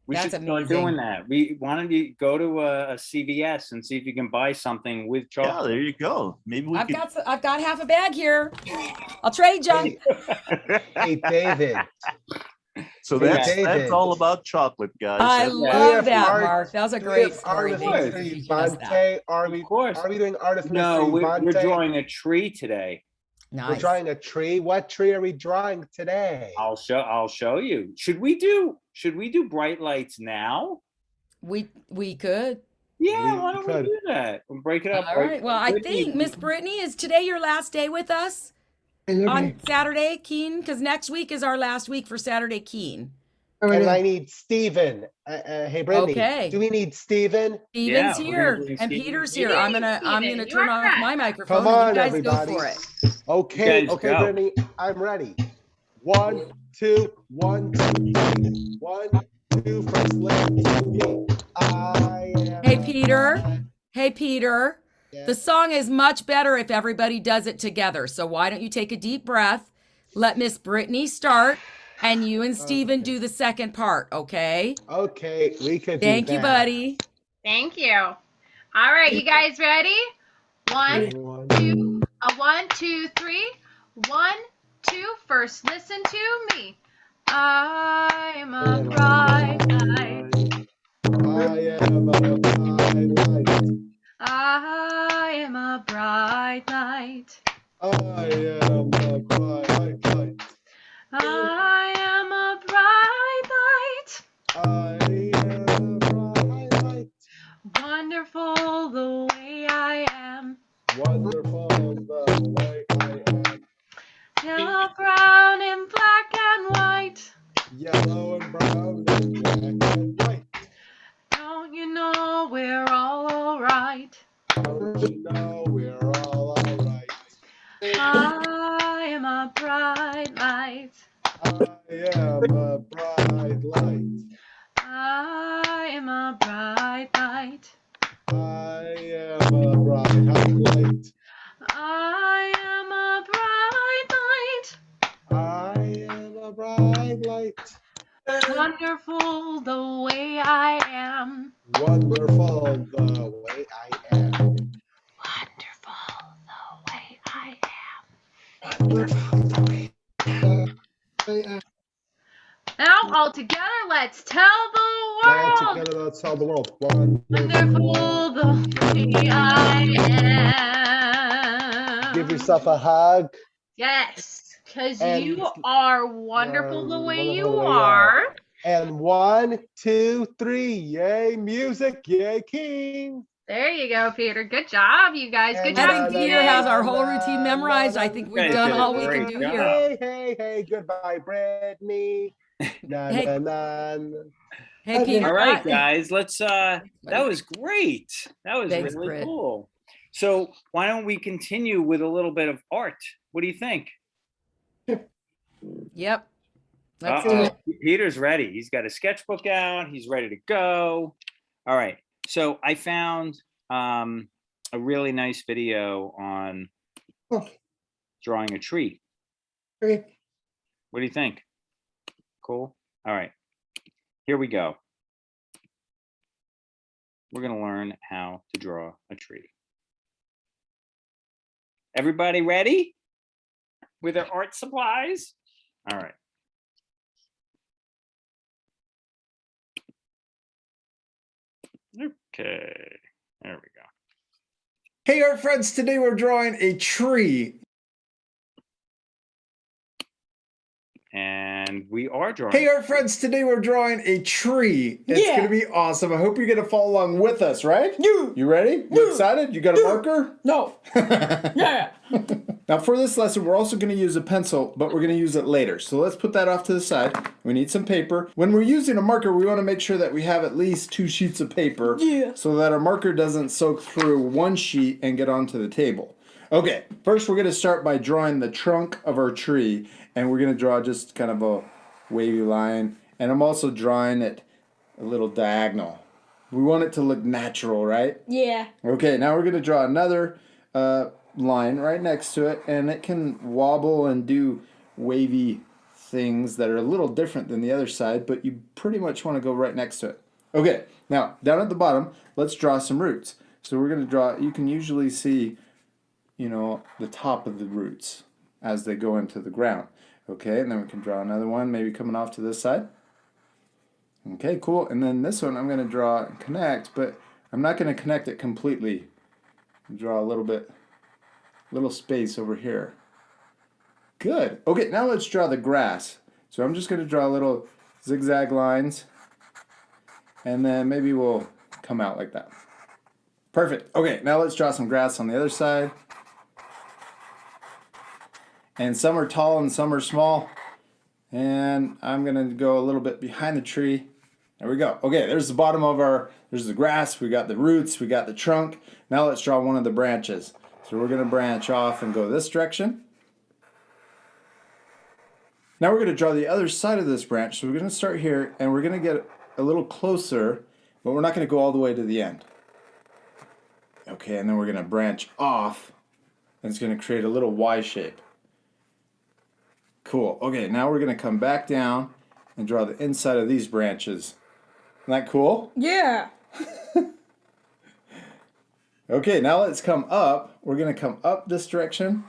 Speaker 1: We
Speaker 3: That's
Speaker 1: should start
Speaker 3: amazing.
Speaker 1: doing that. Why don't you go to a CVS and see if you can buy something with
Speaker 4: Yeah,
Speaker 1: chocolate?
Speaker 4: there you go. Maybe we could.
Speaker 3: I've got half a bag here. I'll trade you.
Speaker 7: Hey, hey, David.
Speaker 4: So
Speaker 1: Hey,
Speaker 4: that's
Speaker 7: David.
Speaker 4: all about chocolate, guys.
Speaker 3: I
Speaker 4: That's-
Speaker 3: love
Speaker 7: have
Speaker 3: that,
Speaker 7: art-
Speaker 3: Mark. That was a
Speaker 7: Do we
Speaker 3: great
Speaker 7: have
Speaker 3: story.
Speaker 7: Artemis
Speaker 3: Thank you for teaching us that.
Speaker 7: Vivante? Are
Speaker 1: Of
Speaker 7: we
Speaker 1: course.
Speaker 7: doing Artemis
Speaker 1: No, we're
Speaker 7: Vivante?
Speaker 1: drawing a tree today.
Speaker 7: We're
Speaker 3: Nice.
Speaker 7: drawing a tree. What tree are we drawing today?
Speaker 1: I'll show you. Should we do bright lights now?
Speaker 3: We could.
Speaker 1: Yeah,
Speaker 7: We
Speaker 1: why don't we
Speaker 7: could.
Speaker 1: do that? We'll break it up.
Speaker 3: All right. Well, I think Miss Brittany, is today your last day with us on Saturday, Keen? Because next week is our last week for Saturday, Keen.
Speaker 7: And I need Steven. Hey, Brittany.
Speaker 3: Okay.
Speaker 7: Do we need Steven?
Speaker 3: Steven's
Speaker 1: Yeah, we're gonna
Speaker 3: here
Speaker 1: bring
Speaker 3: and
Speaker 1: Steven.
Speaker 3: Peter's here.
Speaker 6: Yay,
Speaker 3: I'm gonna
Speaker 6: Steven,
Speaker 3: turn
Speaker 6: you're
Speaker 3: off
Speaker 6: correct.
Speaker 3: my microphone
Speaker 7: Come
Speaker 3: and
Speaker 7: on,
Speaker 3: you guys
Speaker 7: everybody.
Speaker 3: go for it.
Speaker 7: Okay,
Speaker 1: You guys
Speaker 7: okay,
Speaker 1: go.
Speaker 7: Brittany, I'm ready. 1, 2, 1, 2, 3. 1, 2, first listen to me. I am
Speaker 3: Hey, Peter. Hey, Peter.
Speaker 7: Yeah.
Speaker 3: The song is much better if everybody does it together. So why don't you take a deep breath? Let Miss Brittany start, and you and Steven do the second part, okay?
Speaker 7: Okay, we could do
Speaker 3: Thank you,
Speaker 7: that.
Speaker 3: buddy.
Speaker 6: Thank you. All right, you guys ready? 1, 2, 1, 2, 3. 1, 2. First, listen to me. I am a bright light.
Speaker 7: I am a bright light.
Speaker 6: I am a bright light.
Speaker 7: I am a bright light.
Speaker 6: I am a bright light.
Speaker 7: I am a bright light.
Speaker 6: Wonderful the way I am.
Speaker 7: Wonderful the way I am.
Speaker 6: Yellow, brown, and black and white.
Speaker 7: Yellow and brown and black and white.
Speaker 6: Don't you know we're all alright?
Speaker 7: Don't you know we're all alright?
Speaker 6: I am a bright light.
Speaker 7: I am a bright light.
Speaker 6: I am a bright light.
Speaker 7: I am a bright light.
Speaker 6: I am a bright light.
Speaker 7: I am a bright light.
Speaker 6: Wonderful the way I am.
Speaker 7: Wonderful the way I am.
Speaker 6: Wonderful the way I am.
Speaker 7: Wonderful the way
Speaker 6: Now, all together, let's tell the
Speaker 7: Now
Speaker 6: world.
Speaker 7: together, let's tell the world. Wonderful.
Speaker 6: Wonderful the way I am.
Speaker 7: Give yourself a hug.
Speaker 6: Yes, because
Speaker 7: And-
Speaker 6: you are wonderful the way
Speaker 7: wonderful
Speaker 6: you
Speaker 7: the way you
Speaker 6: are.
Speaker 7: And 1, 2, 3. Yay, music. Yay, King.
Speaker 6: There you go, Peter. Good job, you guys. Good
Speaker 7: And
Speaker 6: job.
Speaker 3: I think Peter has our whole routine memorized. I think we've
Speaker 1: Guys
Speaker 3: done
Speaker 1: did a
Speaker 3: all we can
Speaker 1: great
Speaker 3: do
Speaker 1: job.
Speaker 3: here.
Speaker 7: Hey, hey, hey. Goodbye, Brittany. Na,
Speaker 3: Hey.
Speaker 7: na, na.
Speaker 3: Hey,
Speaker 5: Okay.
Speaker 3: Peter.
Speaker 1: All right, guys, let's that was great. That was
Speaker 3: Thanks,
Speaker 1: really
Speaker 3: Britt.
Speaker 1: cool. So why don't we continue with a little bit of art? What do you think?
Speaker 3: Yep. Let's do
Speaker 1: Uh-oh.
Speaker 3: it.
Speaker 1: Peter's ready. He's got a sketchbook out. He's ready to go. All right. So I found a really nice video on
Speaker 5: Okay.
Speaker 1: drawing a tree.
Speaker 5: Okay.
Speaker 1: What do you think? Cool. All right. Here we go. We're going to learn how to draw a tree. Everybody ready with their art supplies? All right. Okay. There we go.
Speaker 8: Hey, art friends, today we're drawing a tree.
Speaker 1: And we are drawing.
Speaker 8: Hey, art friends, today we're drawing a tree. It's
Speaker 9: Yeah.
Speaker 8: going to be awesome. I hope you're going to follow along with us, right? You ready? You
Speaker 9: Yeah.
Speaker 8: excited? You got a marker?
Speaker 9: No. Yeah.
Speaker 8: Now, for this lesson, we're also going to use a pencil, but we're going to use it later. So let's put that off to the side. We need some paper. When we're using a marker, we want to make sure that we have at least 2 sheets of paper
Speaker 9: Yeah.
Speaker 8: so that our marker doesn't soak through one sheet and get onto the table. Okay, first we're going to start by drawing the trunk of our tree, and we're going to draw just kind of a wavy line, and I'm also drawing it a little diagonal. We want it to look natural, right?
Speaker 9: Yeah.
Speaker 8: Okay, now we're going to draw another line right next to it, and it can wobble and do wavy things that are a little different than the other side, but you pretty much want to go right next to it. Okay, now down at the bottom, let's draw some roots. So we're going to draw, you can usually see, you know, the top of the roots as they go into the ground. Okay, and then we can draw another one, maybe coming off to this side. Okay, cool. And then this one I'm going to draw and connect, but I'm not going to connect it completely. Draw a little space over here. Good. Okay, now let's draw the grass. So I'm just going to draw little zigzag lines, and then maybe we'll come out like that. Perfect. Okay, now let's draw some grass on the other side. And some are tall and some are small. And I'm going to go a little bit behind the tree. There we go. Okay, there's the bottom of there's the grass, we got the roots, we got the trunk. Now let's draw one of the branches. So we're going to branch off and go this direction. Now we're going to draw the other side of this branch. So we're going to start here and we're going to get a little closer, but we're not going to go all the way to the end. Okay, and then we're going to branch off and it's going to create a little Y shape. Cool. Okay, now we're going to come back down and draw the inside of these branches. Isn't that cool?
Speaker 9: Yeah.
Speaker 8: Okay, now let's come up. We're going to come up this direction.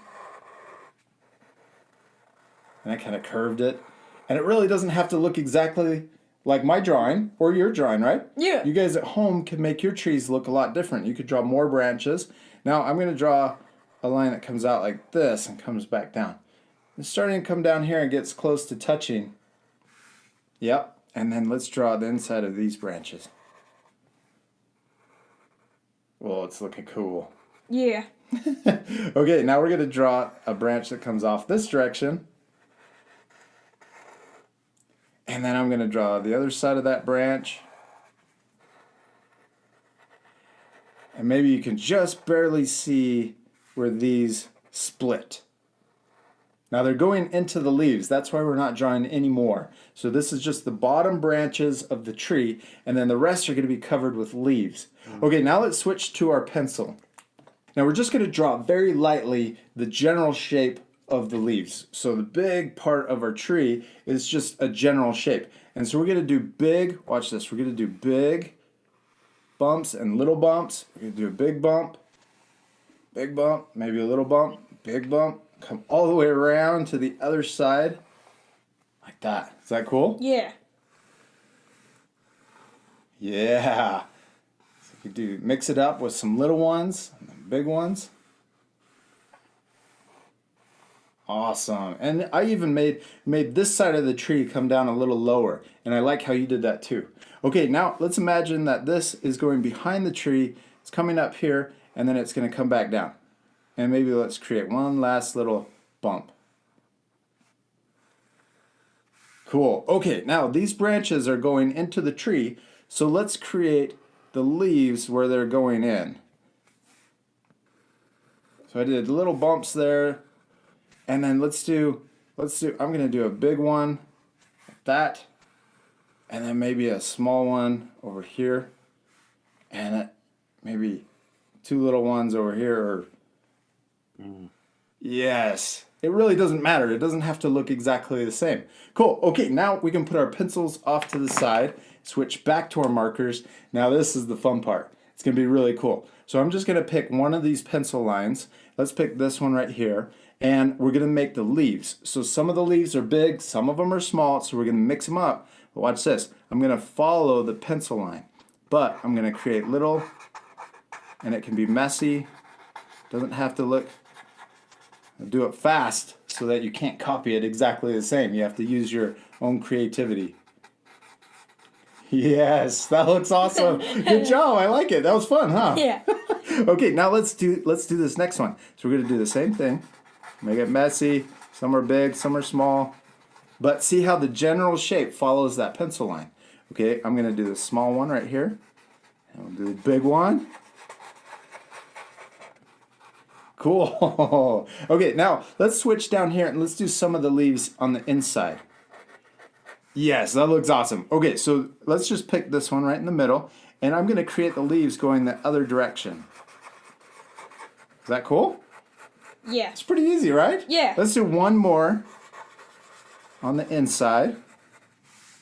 Speaker 8: And I kind of curved it. And it really doesn't have to look exactly like my drawing or your drawing, right?
Speaker 9: Yeah.
Speaker 8: You guys at home can make your trees look a lot different. You could draw more branches. Now I'm going to draw a line that comes out like this and comes back down. It's starting to come down here and gets close to touching. Yep. And then let's draw the inside of these branches. Well, it's looking cool.
Speaker 9: Yeah.
Speaker 8: Okay, now we're going to draw a branch that comes off this direction. And then I'm going to draw the other side of that branch. And maybe you can just barely see where these split. Now they're going into the leaves. That's why we're not drawing any more. So this is just the bottom branches of the tree, and then the rest are going to be covered with leaves. Okay, now let's switch to our pencil. Now we're just going to draw very lightly the general shape of the leaves. So the big part of our tree is just a general shape. And so we're going to do big, watch this, we're going to do big bumps and little bumps. We're going to do a big bump, maybe a little bump, big bump. Come all the way around to the other side, like that. Is that cool?
Speaker 9: Yeah.
Speaker 8: Yeah. So you do mix it up with some little ones and then big ones. Awesome. And I even made this side of the tree come down a little lower, and I like how you did that too. Okay, now let's imagine that this is going behind the tree. It's coming up here, and then it's going to come back down. And maybe let's create one last little bump. Cool. Okay, now these branches are going into the tree, so let's create the leaves where they're going in. So I did little bumps there, and then let's do, I'm going to do a big one like that, and then maybe a small one over here, and maybe two little ones over here, or yes. It really doesn't matter. It doesn't have to look exactly the same. Cool. Okay, now we can put our pencils off to the side, switch back to our markers. Now this is the fun part. It's going to be really cool. So I'm just going to pick one of these pencil lines. Let's pick this one right here. And we're going to make the leaves. So some of the leaves are big, some of them are small, so we're going to mix them up. But watch this. I'm going to follow the pencil line. But I'm going to create little, and it can be messy. Doesn't have to look. Do it fast so that you can't copy it exactly the same. You have to use your own creativity. Yes, that looks awesome. Good job. I like it. That was fun, huh?
Speaker 9: Yeah.
Speaker 8: Okay, now let's do this next one. So we're going to do the same thing. Make it messy. Some are big, some are small. But see how the general shape follows that pencil line. Okay, I'm going to do the small one right here. And we'll do the big one. Cool. Okay, now let's switch down here and let's do some of the leaves on the inside. Yes, that looks awesome. Okay, so let's just pick this one right in the middle, and I'm going to create the leaves going the other direction. Is that cool?
Speaker 9: Yeah.
Speaker 8: It's pretty easy, right?
Speaker 9: Yeah.
Speaker 8: Let's do one more. on the inside.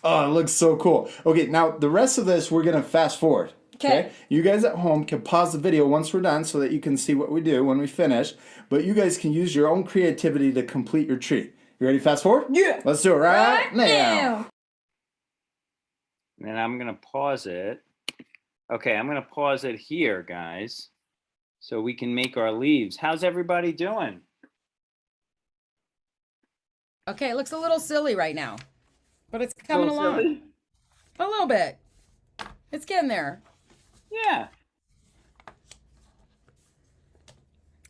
Speaker 8: Oh, it looks so cool. Okay, now the rest of this, we're going to fast forward.
Speaker 3: Okay.
Speaker 8: You guys at home can pause the video once we're done so that you can see what we do when we finish. But you guys can use your own creativity to complete your tree. You ready to fast forward?
Speaker 9: Yeah.
Speaker 8: Let's do it right now.
Speaker 1: And then I'm going to pause it. Okay, I'm going to pause it here, guys, so we can make our leaves. How's everybody doing?
Speaker 3: Okay, it looks a little silly right now, but it's coming
Speaker 1: Little
Speaker 3: along.
Speaker 1: silly?
Speaker 3: A little bit. It's getting there.
Speaker 1: Yeah.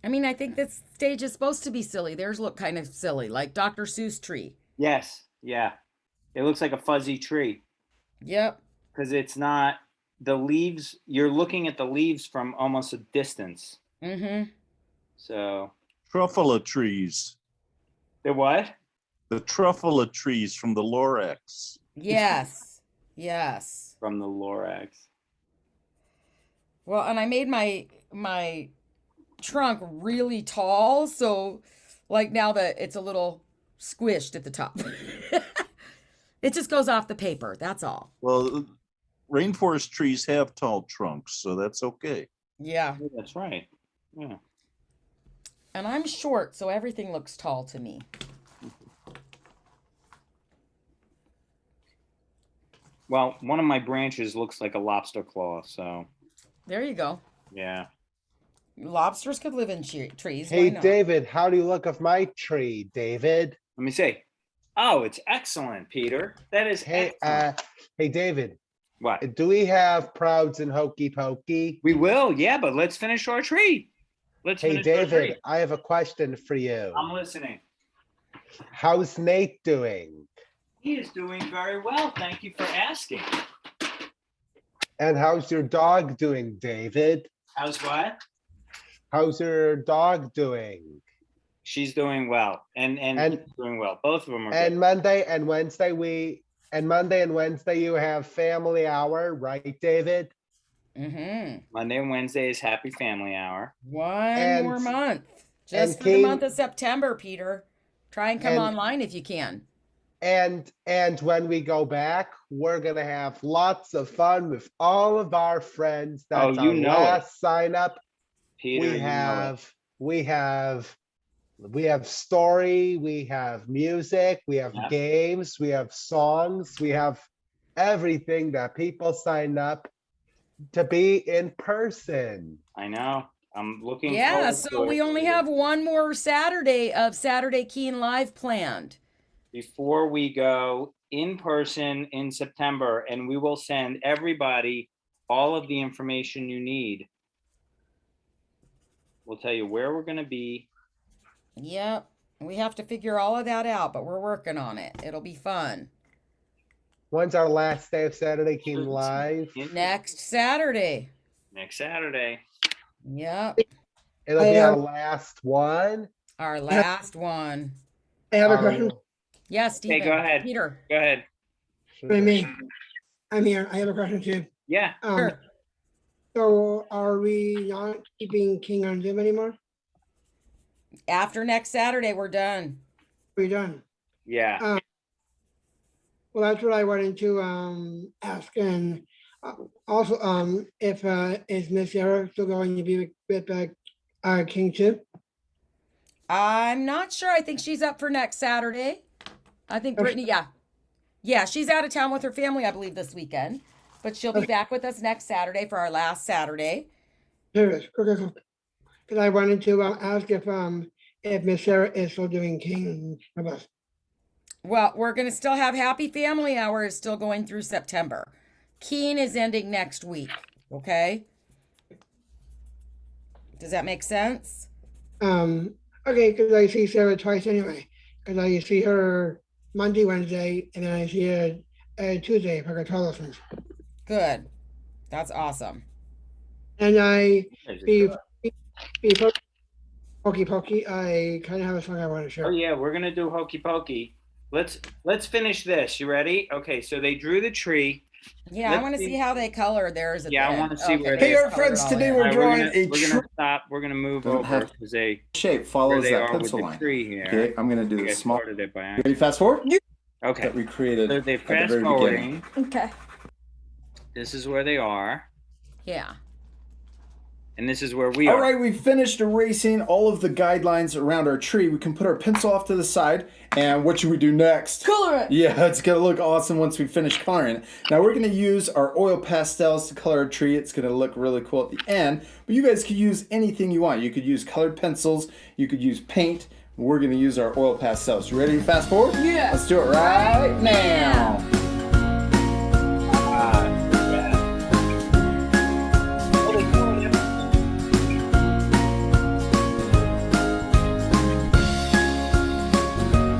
Speaker 3: I mean, I think this stage is supposed to be silly. Theirs look kind of silly, like Dr. Seuss tree.
Speaker 1: Yes. Yeah. It looks like a fuzzy tree
Speaker 3: Yep.
Speaker 1: because it's not the leaves. You're looking at the leaves from almost a distance.
Speaker 3: Mm-hmm.
Speaker 1: So
Speaker 4: Truffula trees.
Speaker 1: the what?
Speaker 4: The truffula trees from the Lorax.
Speaker 3: Yes. Yes.
Speaker 1: From the Lorax.
Speaker 3: Well, and I made my trunk really tall, so like now that it's a little squished at the top. It just goes off the paper, that's all.
Speaker 4: Well, rainforest trees have tall trunks, so that's okay.
Speaker 3: Yeah.
Speaker 1: Oh, that's right. Yeah.
Speaker 3: And I'm short, so everything looks tall to me.
Speaker 1: Well, one of my branches looks like a lobster claw, so
Speaker 3: There you go.
Speaker 1: yeah.
Speaker 3: Lobsters could live in trees.
Speaker 7: Hey,
Speaker 3: Why not?
Speaker 7: David, how do you look of my tree, David?
Speaker 1: Let me see. Oh, it's excellent, Peter. That is
Speaker 7: Hey,
Speaker 1: excellent.
Speaker 7: hey, David,
Speaker 1: What?
Speaker 7: do we have Prouds and Hokey Pokey?
Speaker 1: We will, yeah, but let's finish our tree. Let's
Speaker 7: Hey,
Speaker 1: finish our
Speaker 7: David,
Speaker 1: tree.
Speaker 7: I have a question for you.
Speaker 1: I'm listening.
Speaker 7: How's Nate doing?
Speaker 1: He is doing very well. Thank you for asking.
Speaker 7: And how's your dog doing, David?
Speaker 1: How's what?
Speaker 7: How's your dog doing?
Speaker 1: She's doing well, and
Speaker 7: And-
Speaker 1: he's doing well. Both of them are
Speaker 7: And
Speaker 1: good.
Speaker 7: Monday and Wednesday you have family hour, right, David?
Speaker 3: Mm-hmm.
Speaker 1: Monday and Wednesday is happy family hour.
Speaker 3: One
Speaker 7: And-
Speaker 3: more month.
Speaker 7: and
Speaker 3: Just for the
Speaker 7: Kate-
Speaker 3: month of September, Peter. Try and come
Speaker 7: And-
Speaker 3: online if you can.
Speaker 7: And when we go back, we're gonna have lots of fun with all of our friends.
Speaker 1: Oh,
Speaker 7: That's
Speaker 1: you
Speaker 7: our
Speaker 1: know it.
Speaker 7: last sign up.
Speaker 1: Peter, you
Speaker 7: We
Speaker 1: know
Speaker 7: have story, we have music, we have
Speaker 1: Yeah.
Speaker 7: games, we have songs, we have everything that people sign up to be in person.
Speaker 1: it. I know. I'm looking.
Speaker 3: Yeah,
Speaker 1: forward
Speaker 3: so
Speaker 1: to
Speaker 3: we
Speaker 1: it.
Speaker 3: only have one more Saturday of Saturday Keen Live planned.
Speaker 1: Before we go in person in September, and we will send everybody all of the information you need. We'll tell you where we're going to be.
Speaker 3: Yep. We have to figure all of that out, but we're working on it. It'll be fun.
Speaker 7: When's our last day of Saturday Keen Live?
Speaker 3: Next Saturday.
Speaker 1: Next Saturday.
Speaker 3: Yep.
Speaker 7: It'll
Speaker 5: I
Speaker 7: be our
Speaker 5: am-
Speaker 7: last one.
Speaker 3: Our last one.
Speaker 5: I have a
Speaker 7: Our-
Speaker 5: question.
Speaker 3: Yeah, Stephen.
Speaker 1: go ahead.
Speaker 3: Peter.
Speaker 1: Go ahead.
Speaker 5: What do you mean? I'm here. I have a question too.
Speaker 1: Yeah.
Speaker 3: Sure.
Speaker 5: So are we not keeping King on Zoom anymore?
Speaker 3: After next Saturday, we're done.
Speaker 5: We're done.
Speaker 1: Yeah.
Speaker 5: Well, that's what I wanted to ask, and also if is Miss Sarah still going to be with King too?
Speaker 3: I'm not sure. I think she's up for next Saturday. I think
Speaker 5: Okay.
Speaker 3: Brittany, yeah. Yeah, she's out of town with her family, I believe, this weekend. But she'll be
Speaker 5: Okay.
Speaker 3: back with us next Saturday for our last Saturday.
Speaker 5: Serious? Okay, cool. Because I wanted to ask if Miss Sarah is still doing King of us.
Speaker 3: Well, we're going to still have Happy Family Hour is still going through September. Keen is ending next week, okay? Does that make sense?
Speaker 5: Okay, because I see Sarah twice anyway. Because I see her Monday, Wednesday, and then I see her Tuesday for guitar lessons.
Speaker 3: Good. That's awesome.
Speaker 5: And I
Speaker 1: There's a
Speaker 5: be
Speaker 1: good-
Speaker 5: Pokey Pokey. I kind of have a song I want to
Speaker 1: Oh
Speaker 5: share.
Speaker 1: yeah, we're gonna do hokey pokey. Let's finish this. You ready? Okay, so they drew the tree.
Speaker 3: Yeah, I
Speaker 1: Let's
Speaker 3: want to
Speaker 1: see-
Speaker 3: see how they color theirs. At
Speaker 1: Yeah,
Speaker 3: the
Speaker 1: I wanna
Speaker 3: end.
Speaker 1: see where
Speaker 3: they
Speaker 1: they-
Speaker 8: Hey, our
Speaker 3: colored
Speaker 8: friends,
Speaker 3: all
Speaker 8: today
Speaker 3: in.
Speaker 8: we're
Speaker 1: All right,
Speaker 8: drawing
Speaker 1: we're
Speaker 8: a
Speaker 1: gonna stop. We're gonna move
Speaker 8: Doesn't
Speaker 1: over
Speaker 8: have-
Speaker 1: because they
Speaker 8: shape
Speaker 1: where
Speaker 8: follows
Speaker 1: they
Speaker 8: that
Speaker 1: are with
Speaker 8: pencil
Speaker 1: the
Speaker 8: line.
Speaker 1: tree here.
Speaker 8: Okay, I'm gonna do
Speaker 1: I
Speaker 8: the
Speaker 1: think I
Speaker 8: small.
Speaker 1: started it by
Speaker 8: You
Speaker 1: accident.
Speaker 8: ready? Fast forward.
Speaker 1: Okay.
Speaker 8: that we created
Speaker 1: So they're
Speaker 8: at the
Speaker 1: fast
Speaker 8: very beginning.
Speaker 1: forwarding.
Speaker 9: Okay.
Speaker 1: This is where they are,
Speaker 3: Yeah.
Speaker 1: and this is where we
Speaker 8: All
Speaker 1: are.
Speaker 8: right, we finished erasing all of the guidelines around our tree. We can put our pencil off to the side, and what should we do next?
Speaker 9: Color it.
Speaker 8: Yeah, it's gonna look awesome once we finish coloring it. Now we're gonna use our oil pastels to color our tree. It's gonna look really cool at the end, but you guys could use anything you want. You could use colored pencils, you could use paint. We're gonna use our oil pastels. You ready to fast forward?
Speaker 9: Yeah.
Speaker 8: Let's do it right now.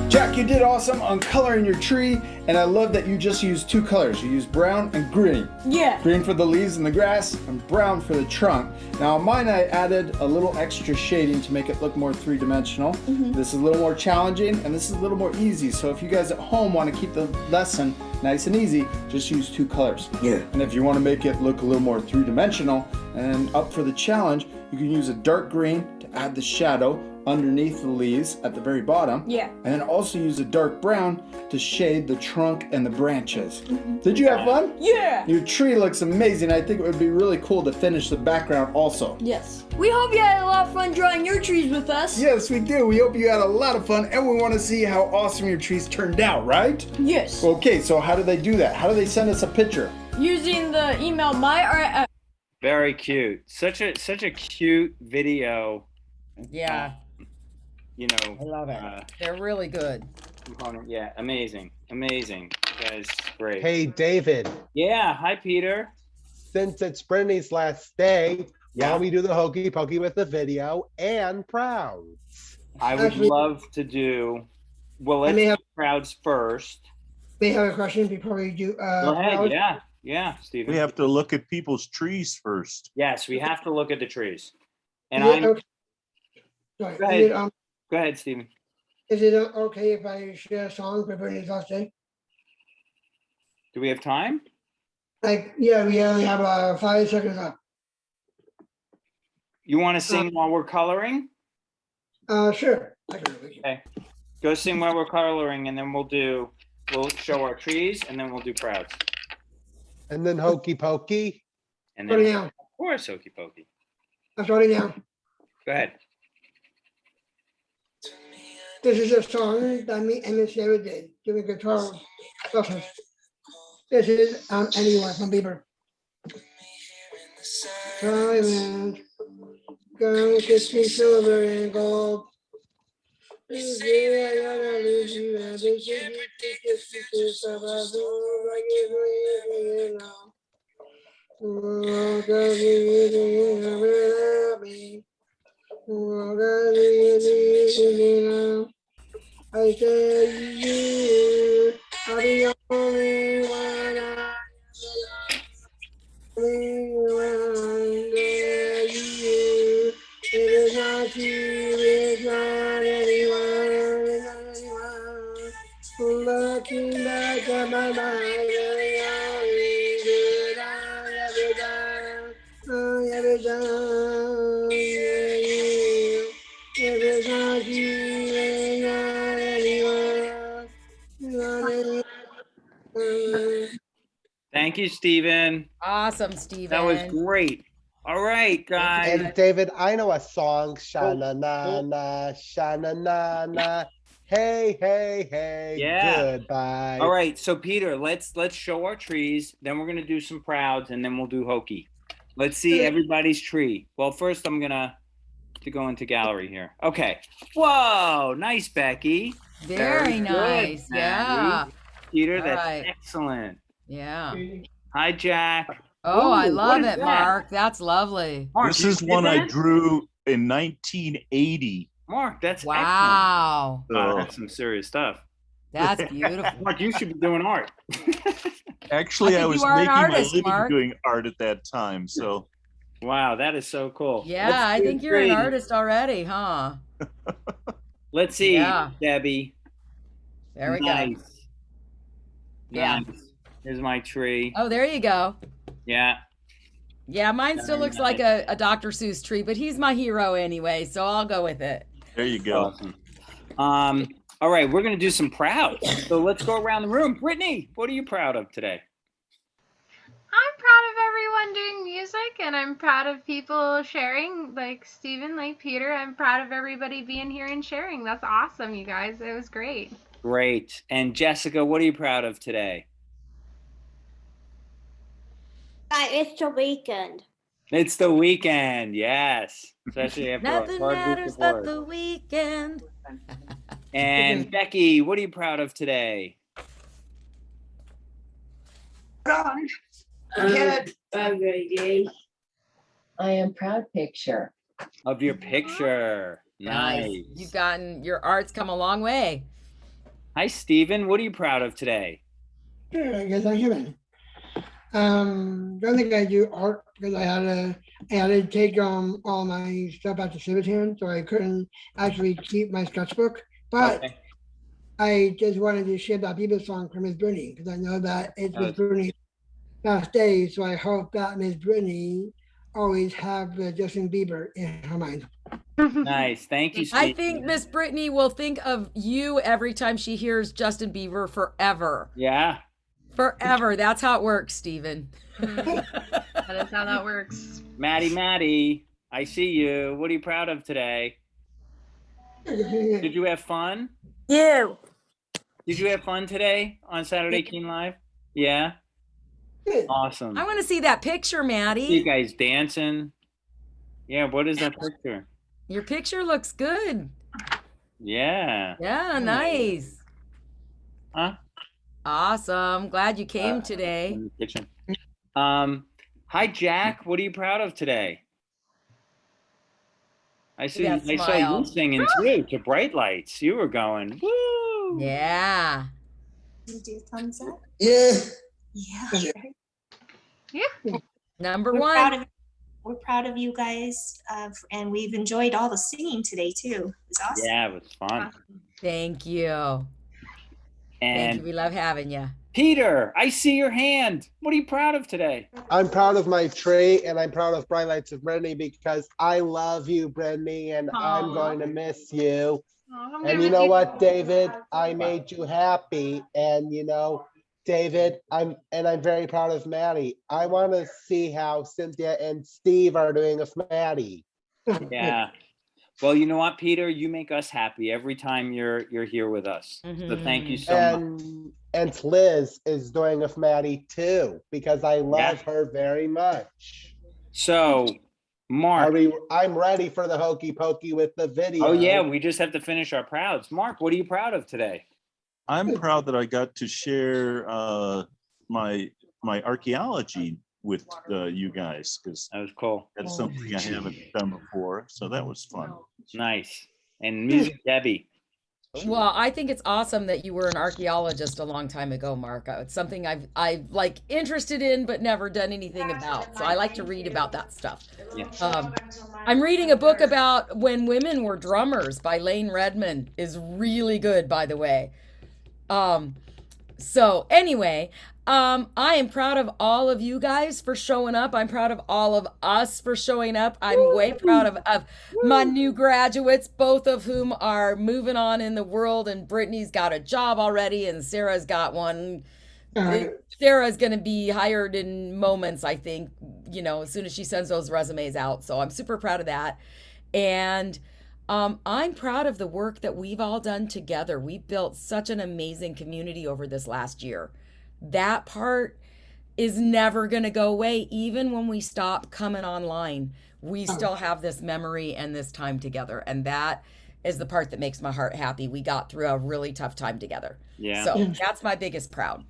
Speaker 8: Jack, you did awesome on coloring your tree, and I love that you just used two colors. You used brown and green.
Speaker 9: Yeah.
Speaker 8: Green for the leaves and the grass, and brown for the trunk. Now on mine I added a little extra shading to make it look more three-dimensional. This is a little more challenging, and this is a little more easy. So if you guys at home want to keep the lesson nice and easy, just use two colors.
Speaker 10: Yeah.
Speaker 8: And if you want to make it look a little more three-dimensional and up for the challenge, you can use a dark green to add the shadow underneath the leaves at the very bottom.
Speaker 9: Yeah.
Speaker 8: And then also use a dark brown to shade the trunk and the branches. Did you have fun?
Speaker 9: Yeah.
Speaker 8: Your tree looks amazing. I think it would be really cool to finish the background also.
Speaker 9: Yes. We hope you had a lot of fun drawing your trees with us.
Speaker 8: Yes, we do. We hope you had a lot of fun, and we want to see how awesome your trees turned out, right?
Speaker 9: Yes.
Speaker 8: Okay, so how do they do that? How do they send us a picture?
Speaker 9: Using the email
Speaker 1: Very cute. Such a cute video.
Speaker 3: Yeah.
Speaker 1: You
Speaker 3: I
Speaker 1: know,
Speaker 3: love it. They're really good.
Speaker 1: component. Yeah, amazing. You guys, great.
Speaker 7: Hey, David,
Speaker 1: Yeah, hi Peter.
Speaker 7: since it's Brittany's last day,
Speaker 1: Yeah.
Speaker 7: why don't we do the hokey pokey with the video and Prouds?
Speaker 1: I would
Speaker 5: Actually-
Speaker 1: love to do. Well, let's
Speaker 5: may
Speaker 1: do
Speaker 5: have-
Speaker 1: crowds first.
Speaker 5: May have a question before we do.
Speaker 1: Go ahead.
Speaker 5: Howard?
Speaker 1: Yeah, Stephen.
Speaker 4: We have to look at people's trees first.
Speaker 1: Yes, we have to look at the trees. And
Speaker 5: Yeah,
Speaker 1: I'm.
Speaker 5: okay. Sorry,
Speaker 1: Go
Speaker 5: is
Speaker 1: ahead.
Speaker 5: it,
Speaker 1: Go ahead, Stephen.
Speaker 5: is it okay if I share a song for Brittany's last day?
Speaker 1: Do we have time?
Speaker 5: Like, yeah, we only have 5 seconds left.
Speaker 1: You want to sing while we're coloring?
Speaker 5: Sure. I can do it.
Speaker 1: Okay. Go sing while we're coloring, and then we'll show our trees, and then we'll do crowds.
Speaker 7: And then hokey pokey.
Speaker 1: And
Speaker 5: Starting
Speaker 1: then,
Speaker 5: now.
Speaker 1: of course, hokey pokey.
Speaker 5: I'm starting now.
Speaker 1: Go ahead.
Speaker 5: This is a song that me and Miss Sarah did doing guitar lessons. This is Anyone from Bieber. Silence, gonna kiss me silver and gold. This year I gotta lose you, and this year kiss of our soul, like you know. Oh, cause you love me. Oh, cause you know. I tell you, I'll be the only one. Only one that you. It is not you, it's not anyone, it's not anyone. Looking back at my mind, the only good I ever done, yeah, you. If it's not you, it's not anyone, not anyone.
Speaker 1: Thank you, Stephen.
Speaker 3: Awesome, Steven.
Speaker 1: That was great. All right, guys.
Speaker 7: And David, I know a song. Shana na na, shana na na. Hey, hey, hey.
Speaker 1: Yeah.
Speaker 7: Goodbye.
Speaker 1: All right, so Peter, let's show our trees. Then we're gonna do some crowds, and then we'll do hokey. Let's see everybody's tree. Well, first I'm gonna to go into gallery here. Okay. Whoa, nice, Becky.
Speaker 3: Very
Speaker 1: good,
Speaker 3: nice. Yeah.
Speaker 1: Maddie. Peter,
Speaker 3: All
Speaker 1: that's
Speaker 3: right.
Speaker 1: excellent.
Speaker 3: Yeah.
Speaker 1: Hi, Jack.
Speaker 3: Oh, I
Speaker 1: Ooh,
Speaker 3: love
Speaker 1: what is
Speaker 3: it,
Speaker 1: that?
Speaker 3: Mark. That's lovely.
Speaker 1: Mark,
Speaker 4: This
Speaker 1: you
Speaker 4: is
Speaker 1: did
Speaker 4: one I
Speaker 1: that?
Speaker 4: drew in 1980.
Speaker 1: Mark, that's
Speaker 3: Wow.
Speaker 1: excellent. Wow,
Speaker 4: So
Speaker 1: that's some serious stuff.
Speaker 3: That's beautiful.
Speaker 1: Mark, you should be doing art.
Speaker 4: actually,
Speaker 3: I
Speaker 4: I
Speaker 3: think
Speaker 4: was
Speaker 3: you are an
Speaker 4: making my
Speaker 3: artist,
Speaker 4: living
Speaker 3: Mark.
Speaker 4: doing art at that time. So
Speaker 1: Wow, that is so cool.
Speaker 3: Yeah,
Speaker 1: Let's
Speaker 3: I
Speaker 1: do
Speaker 3: think you're an
Speaker 1: grading.
Speaker 3: artist already, huh?
Speaker 1: Let's see,
Speaker 3: Yeah.
Speaker 1: Debbie.
Speaker 3: There we
Speaker 1: nice.
Speaker 3: go. Yeah.
Speaker 1: Nice. Here's my tree.
Speaker 3: Oh, there you go.
Speaker 1: Yeah.
Speaker 3: Yeah, mine still
Speaker 1: Very
Speaker 3: looks like a Dr. Seuss tree, but he's my hero anyway, so I'll go with it.
Speaker 4: there you go.
Speaker 1: Awesome. All right, we're going to do some prouds. So let's go around the room. Brittany, what are you proud of today?
Speaker 6: I'm proud of everyone doing music, and I'm proud of people sharing, like Steven, like Peter. I'm proud of everybody being here and sharing. That's awesome, you guys. It was great.
Speaker 1: Great. And Jessica, what are you proud of today?
Speaker 2: It's the weekend.
Speaker 1: It's the weekend. Yes. Especially after a
Speaker 3: Nothing
Speaker 1: hard week
Speaker 3: matters
Speaker 1: of
Speaker 3: but
Speaker 1: work.
Speaker 3: the weekend.
Speaker 1: And Becky, what are you proud of today?
Speaker 10: I am proud picture.
Speaker 1: Of your picture. Nice.
Speaker 3: You've gotten your art's come a long way.
Speaker 1: Hi, Steven. What are you proud of today?
Speaker 5: Sure, I guess I can. Don't think I do art because I had to take all my stuff out to Civitan, so I couldn't actually keep my sketchbook. But
Speaker 1: Okay.
Speaker 5: I just wanted to share that Bieber song from Miss Brittany because I know that it's
Speaker 1: Oh.
Speaker 5: Miss Brittany's last day, so I hope that Miss Brittany always have Justin Bieber in her mind.
Speaker 1: Nice. Thank you, Steven.
Speaker 3: I think Miss Brittany will think of you every time she hears Justin Bieber forever.
Speaker 1: Yeah.
Speaker 3: Forever. That's how it works, Steven.
Speaker 6: That is how that works.
Speaker 1: Maddie, I see you. What are you proud of today? Did you have fun?
Speaker 2: You.
Speaker 1: Did you have fun today on Saturday Keen Live? Yeah. Awesome.
Speaker 3: I want to see that picture,
Speaker 1: You
Speaker 3: Maddie.
Speaker 1: guys dancing? Yeah. What is that picture?
Speaker 3: Your picture looks good.
Speaker 1: Yeah.
Speaker 3: Yeah, nice.
Speaker 1: Huh?
Speaker 3: Awesome. Glad you came
Speaker 1: In
Speaker 3: today.
Speaker 1: the kitchen. Hi, Jack. What are you proud of today? I saw
Speaker 3: that
Speaker 1: you
Speaker 3: smile.
Speaker 1: singing too to Bright Lights. You were going, woo!
Speaker 3: Yeah.
Speaker 11: Do thumbs up?
Speaker 5: Yeah.
Speaker 11: Yeah.
Speaker 3: Number
Speaker 11: We're
Speaker 3: one.
Speaker 11: we're proud of you guys, and we've enjoyed all the singing today too. It was awesome.
Speaker 1: Yeah, it was fun.
Speaker 3: Thank you. Thank you.
Speaker 1: And
Speaker 3: We love having you.
Speaker 1: Peter, I see your hand. What are you proud of today?
Speaker 7: I'm proud of my tree and I'm proud of Bright Lights of Brittany because I love you, Brittany, and I'm
Speaker 6: Aw.
Speaker 7: going to miss you.
Speaker 6: Oh, I'm
Speaker 7: And
Speaker 6: gonna
Speaker 7: you know
Speaker 6: miss
Speaker 7: what, David? I made you happy. And you know, David, I'm very proud of Maddie. I want to see how Cynthia and Steve are doing with Maddie.
Speaker 1: Yeah. Well, you know what, Peter? You make us happy every time you're here with us. So thank you so much.
Speaker 7: And Liz is doing with Maddie too, because I love her very much.
Speaker 1: So, Mark.
Speaker 7: I'm ready for the hokey pokey with the video.
Speaker 1: Oh yeah, we just have to finish our prouds. Mark, what are you proud of today?
Speaker 4: I'm proud that I got to share my archaeology with you guys because
Speaker 1: that was cool.
Speaker 4: That's something I haven't done before, so that was fun.
Speaker 1: Nice. And Music Debbie.
Speaker 3: Well, I think it's awesome that you were an archaeologist a long time ago, Mark. It's something I've like interested in but never done anything about. So I like to read about that stuff.
Speaker 1: Yeah.
Speaker 3: I'm reading a book about when women were drummers by Lane Redmond. Is really good, by the way. So anyway, I am proud of all of you guys for showing up. I'm proud of all of us for showing up. I'm way proud of my new graduates, both of whom are moving on in the world, and Brittany's got a job already and Sarah's got one. Sarah's going to be hired in moments, I think, you know, as soon as she sends those resumes out. So I'm super proud of that. And I'm proud of the work that we've all done together. We've built such an amazing community over this last year. That part is never going to go away. Even when we stop coming online, we still have this memory and this time together. And that is the part that makes my heart happy. We got through a really tough time together.
Speaker 1: Yeah.
Speaker 3: So that's my biggest proud.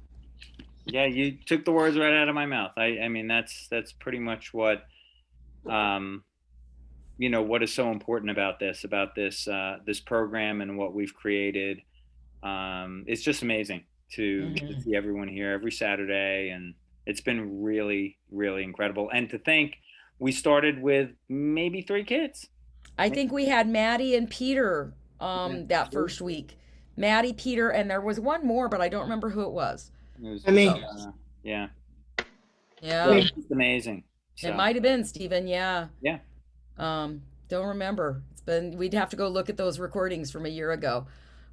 Speaker 1: Yeah, you took the words right out of my mouth. I mean, that's pretty much what, you know, what is so important about this this program and what we've created. It's just amazing to see everyone here every Saturday, and it's been really, really incredible. And to think we started with maybe 3 kids.
Speaker 3: I think we had Maddie and Peter that first week. Maddie, Peter, and there was one more, but I don't remember who it was.
Speaker 1: It was,
Speaker 3: Yeah.
Speaker 1: It's just amazing.
Speaker 3: It might have been Stephen. Yeah.
Speaker 1: Yeah.
Speaker 3: Don't remember. We'd have to go look at those recordings from a year ago.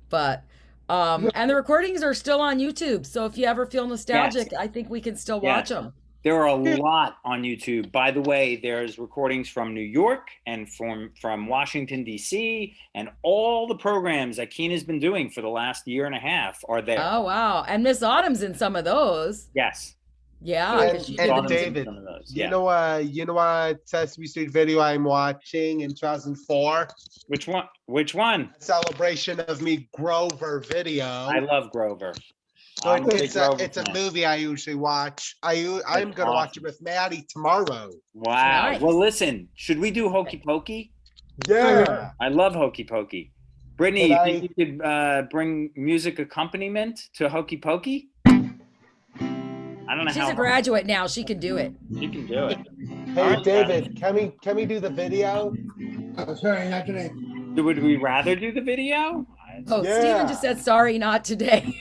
Speaker 3: But and the recordings are still on YouTube. So if you ever feel nostalgic, I think we can still watch them.
Speaker 1: There are a lot on YouTube. By the way, there's recordings from New York and from Washington, D.C., and all the programs that Keena's been doing for the last year and a half are there.
Speaker 3: Oh, wow. And Miss Autumn's in some of those.
Speaker 1: Yes.
Speaker 3: Yeah. 'cause she did
Speaker 7: And
Speaker 3: them.
Speaker 7: David,
Speaker 1: Some of those.
Speaker 7: you know what Sesame Street video I'm watching in 2004?
Speaker 1: Which one? Which one?
Speaker 7: Celebration of Me Grover video.
Speaker 1: I love Grover.
Speaker 7: So
Speaker 1: I'm a big
Speaker 7: it's
Speaker 1: Grover
Speaker 7: a
Speaker 1: fan.
Speaker 7: movie I usually watch. I'm gonna watch it with Maddie tomorrow.
Speaker 1: Wow.
Speaker 3: Nice.
Speaker 1: Well, listen, should we do Hokey Pokey?
Speaker 7: Yeah.
Speaker 1: I love Hokey Pokey. Brittany,
Speaker 7: And
Speaker 1: you think you could bring music accompaniment to Hokey Pokey? I don't know
Speaker 3: She's
Speaker 1: how
Speaker 3: a graduate now. She can do it.
Speaker 1: you can do it.
Speaker 7: Hey
Speaker 1: All right,
Speaker 7: David, can we do the video?
Speaker 5: Oh, sorry, not today.
Speaker 1: Would we rather do the video?
Speaker 3: Oh,
Speaker 7: Yeah.
Speaker 3: Steven just said, sorry, not today.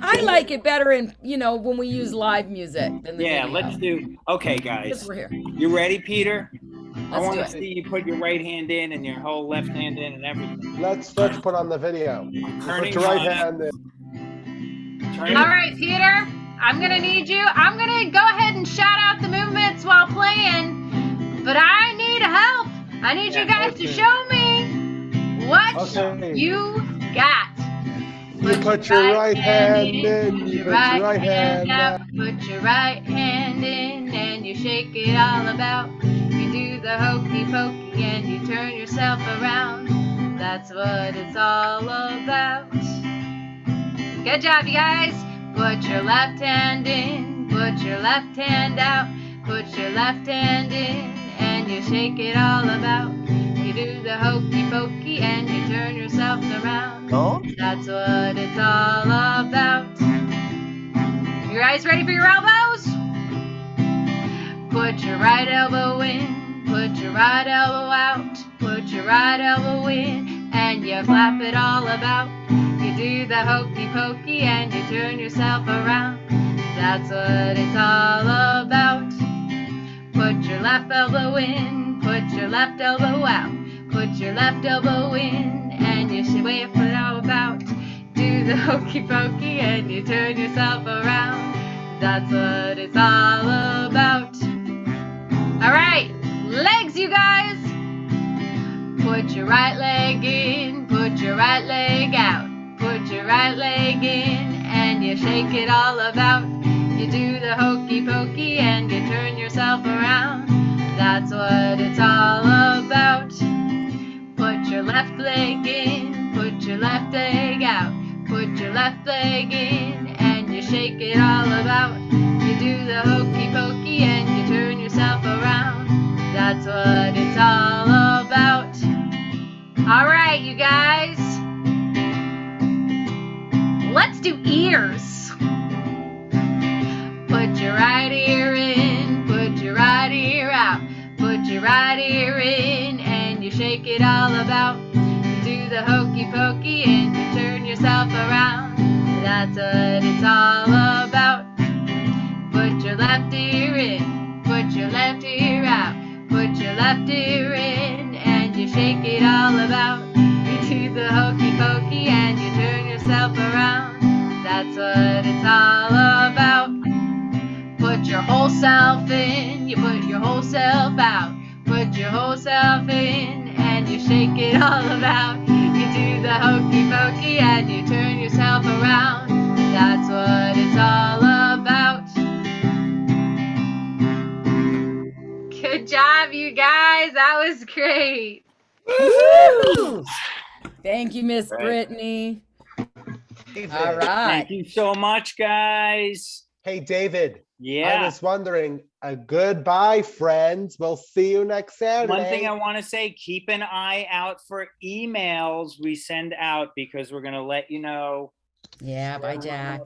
Speaker 3: I like it better in, when we use live music than the
Speaker 1: Yeah,
Speaker 3: video.
Speaker 1: let's do. Okay,
Speaker 3: Because
Speaker 1: guys.
Speaker 3: we're here.
Speaker 1: You ready, Peter? I
Speaker 3: Let's
Speaker 1: want
Speaker 3: do
Speaker 1: to
Speaker 3: it.
Speaker 1: see you put your right hand in and your whole left hand in and everything.
Speaker 7: Let's put on the video.
Speaker 1: I'm
Speaker 7: Put
Speaker 1: turning
Speaker 7: your right
Speaker 1: mine-
Speaker 7: hand in.
Speaker 1: turning-
Speaker 6: All right, Peter, I'm gonna need you. I'm gonna go ahead and shout out the movements while playing, but I need help. I need you guys to
Speaker 7: okay.
Speaker 6: show me what
Speaker 7: Okay.
Speaker 6: you got.
Speaker 7: You put your right hand in.
Speaker 6: put
Speaker 7: You
Speaker 6: your
Speaker 7: put
Speaker 6: right
Speaker 7: your right hand
Speaker 6: out,
Speaker 7: out.
Speaker 6: put your right hand in, and you shake it all about. You do the hokey pokey and you turn yourself around. That's what it's all about. Good job, you guys. Put your left hand in, put your left hand out, put your left hand in, and you shake it all about. You do the hokey pokey and you turn yourself around.
Speaker 4: Oh,
Speaker 6: That's what it's all about. You guys ready for your elbows? Put your right elbow in, put your right elbow out, put your right elbow in, and you flap it all about. You do the hokey pokey and you turn yourself around. That's what it's all about. Put your left elbow in, put your left elbow out, put your left elbow in, and you should wave it all about. Do the hokey pokey and you turn yourself around. That's what it's all about. All right, legs, you guys. Put your right leg in, put your right leg out, put your right leg in, and you shake it all about. You do the hokey pokey and you turn yourself around. That's what it's all about. Put your left leg in, put your left leg out, put your left leg in, and you shake it all about. You do the hokey pokey and you turn yourself around. That's what it's all about. All right, you guys. Let's do ears. Put your right ear in, put your right ear out, put your right ear in, and you shake it all about. You do the hokey pokey and you turn yourself around. That's what it's all about. Put your left ear in, put your left ear out, put your left ear in, and you shake it all about. You do the hokey pokey and you turn yourself around. That's what it's all about. Put your whole self in, you put your whole self out, put your whole self in, and you shake it all about. You do the hokey pokey and you turn yourself around. That's what it's all about. Good job, you guys. That was great.
Speaker 3: Woo! Thank you, Miss
Speaker 1: Right.
Speaker 3: Brittany.
Speaker 7: David.
Speaker 3: All right.
Speaker 1: Thank you so much, guys.
Speaker 7: Hey David, I
Speaker 1: Yeah.
Speaker 7: was wondering, goodbye friends. We'll see you next Saturday.
Speaker 1: One thing I want to say, keep an eye out for emails we send out because we're going to let you know
Speaker 3: Yeah, bye, Jack.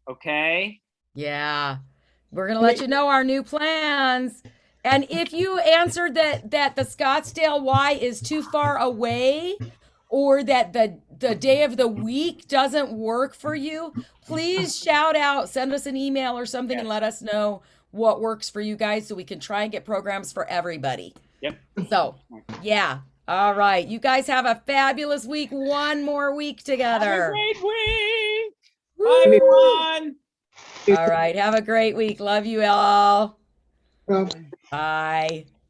Speaker 1: okay?
Speaker 3: Yeah. We're going to let you know our new plans. And if you answered that the Scottsdale Y is too far away or that the day of the week doesn't work for you, please shout out, send us an email or something and let us know what works for you guys so we can try and get programs for everybody.
Speaker 1: Yep.
Speaker 3: So, yeah. All right. You guys have a fabulous week. One more week
Speaker 1: Have a
Speaker 3: together.
Speaker 1: great week. Bye, everyone.
Speaker 3: All right. Have a great week. Love you all.
Speaker 5: Well,
Speaker 3: Bye.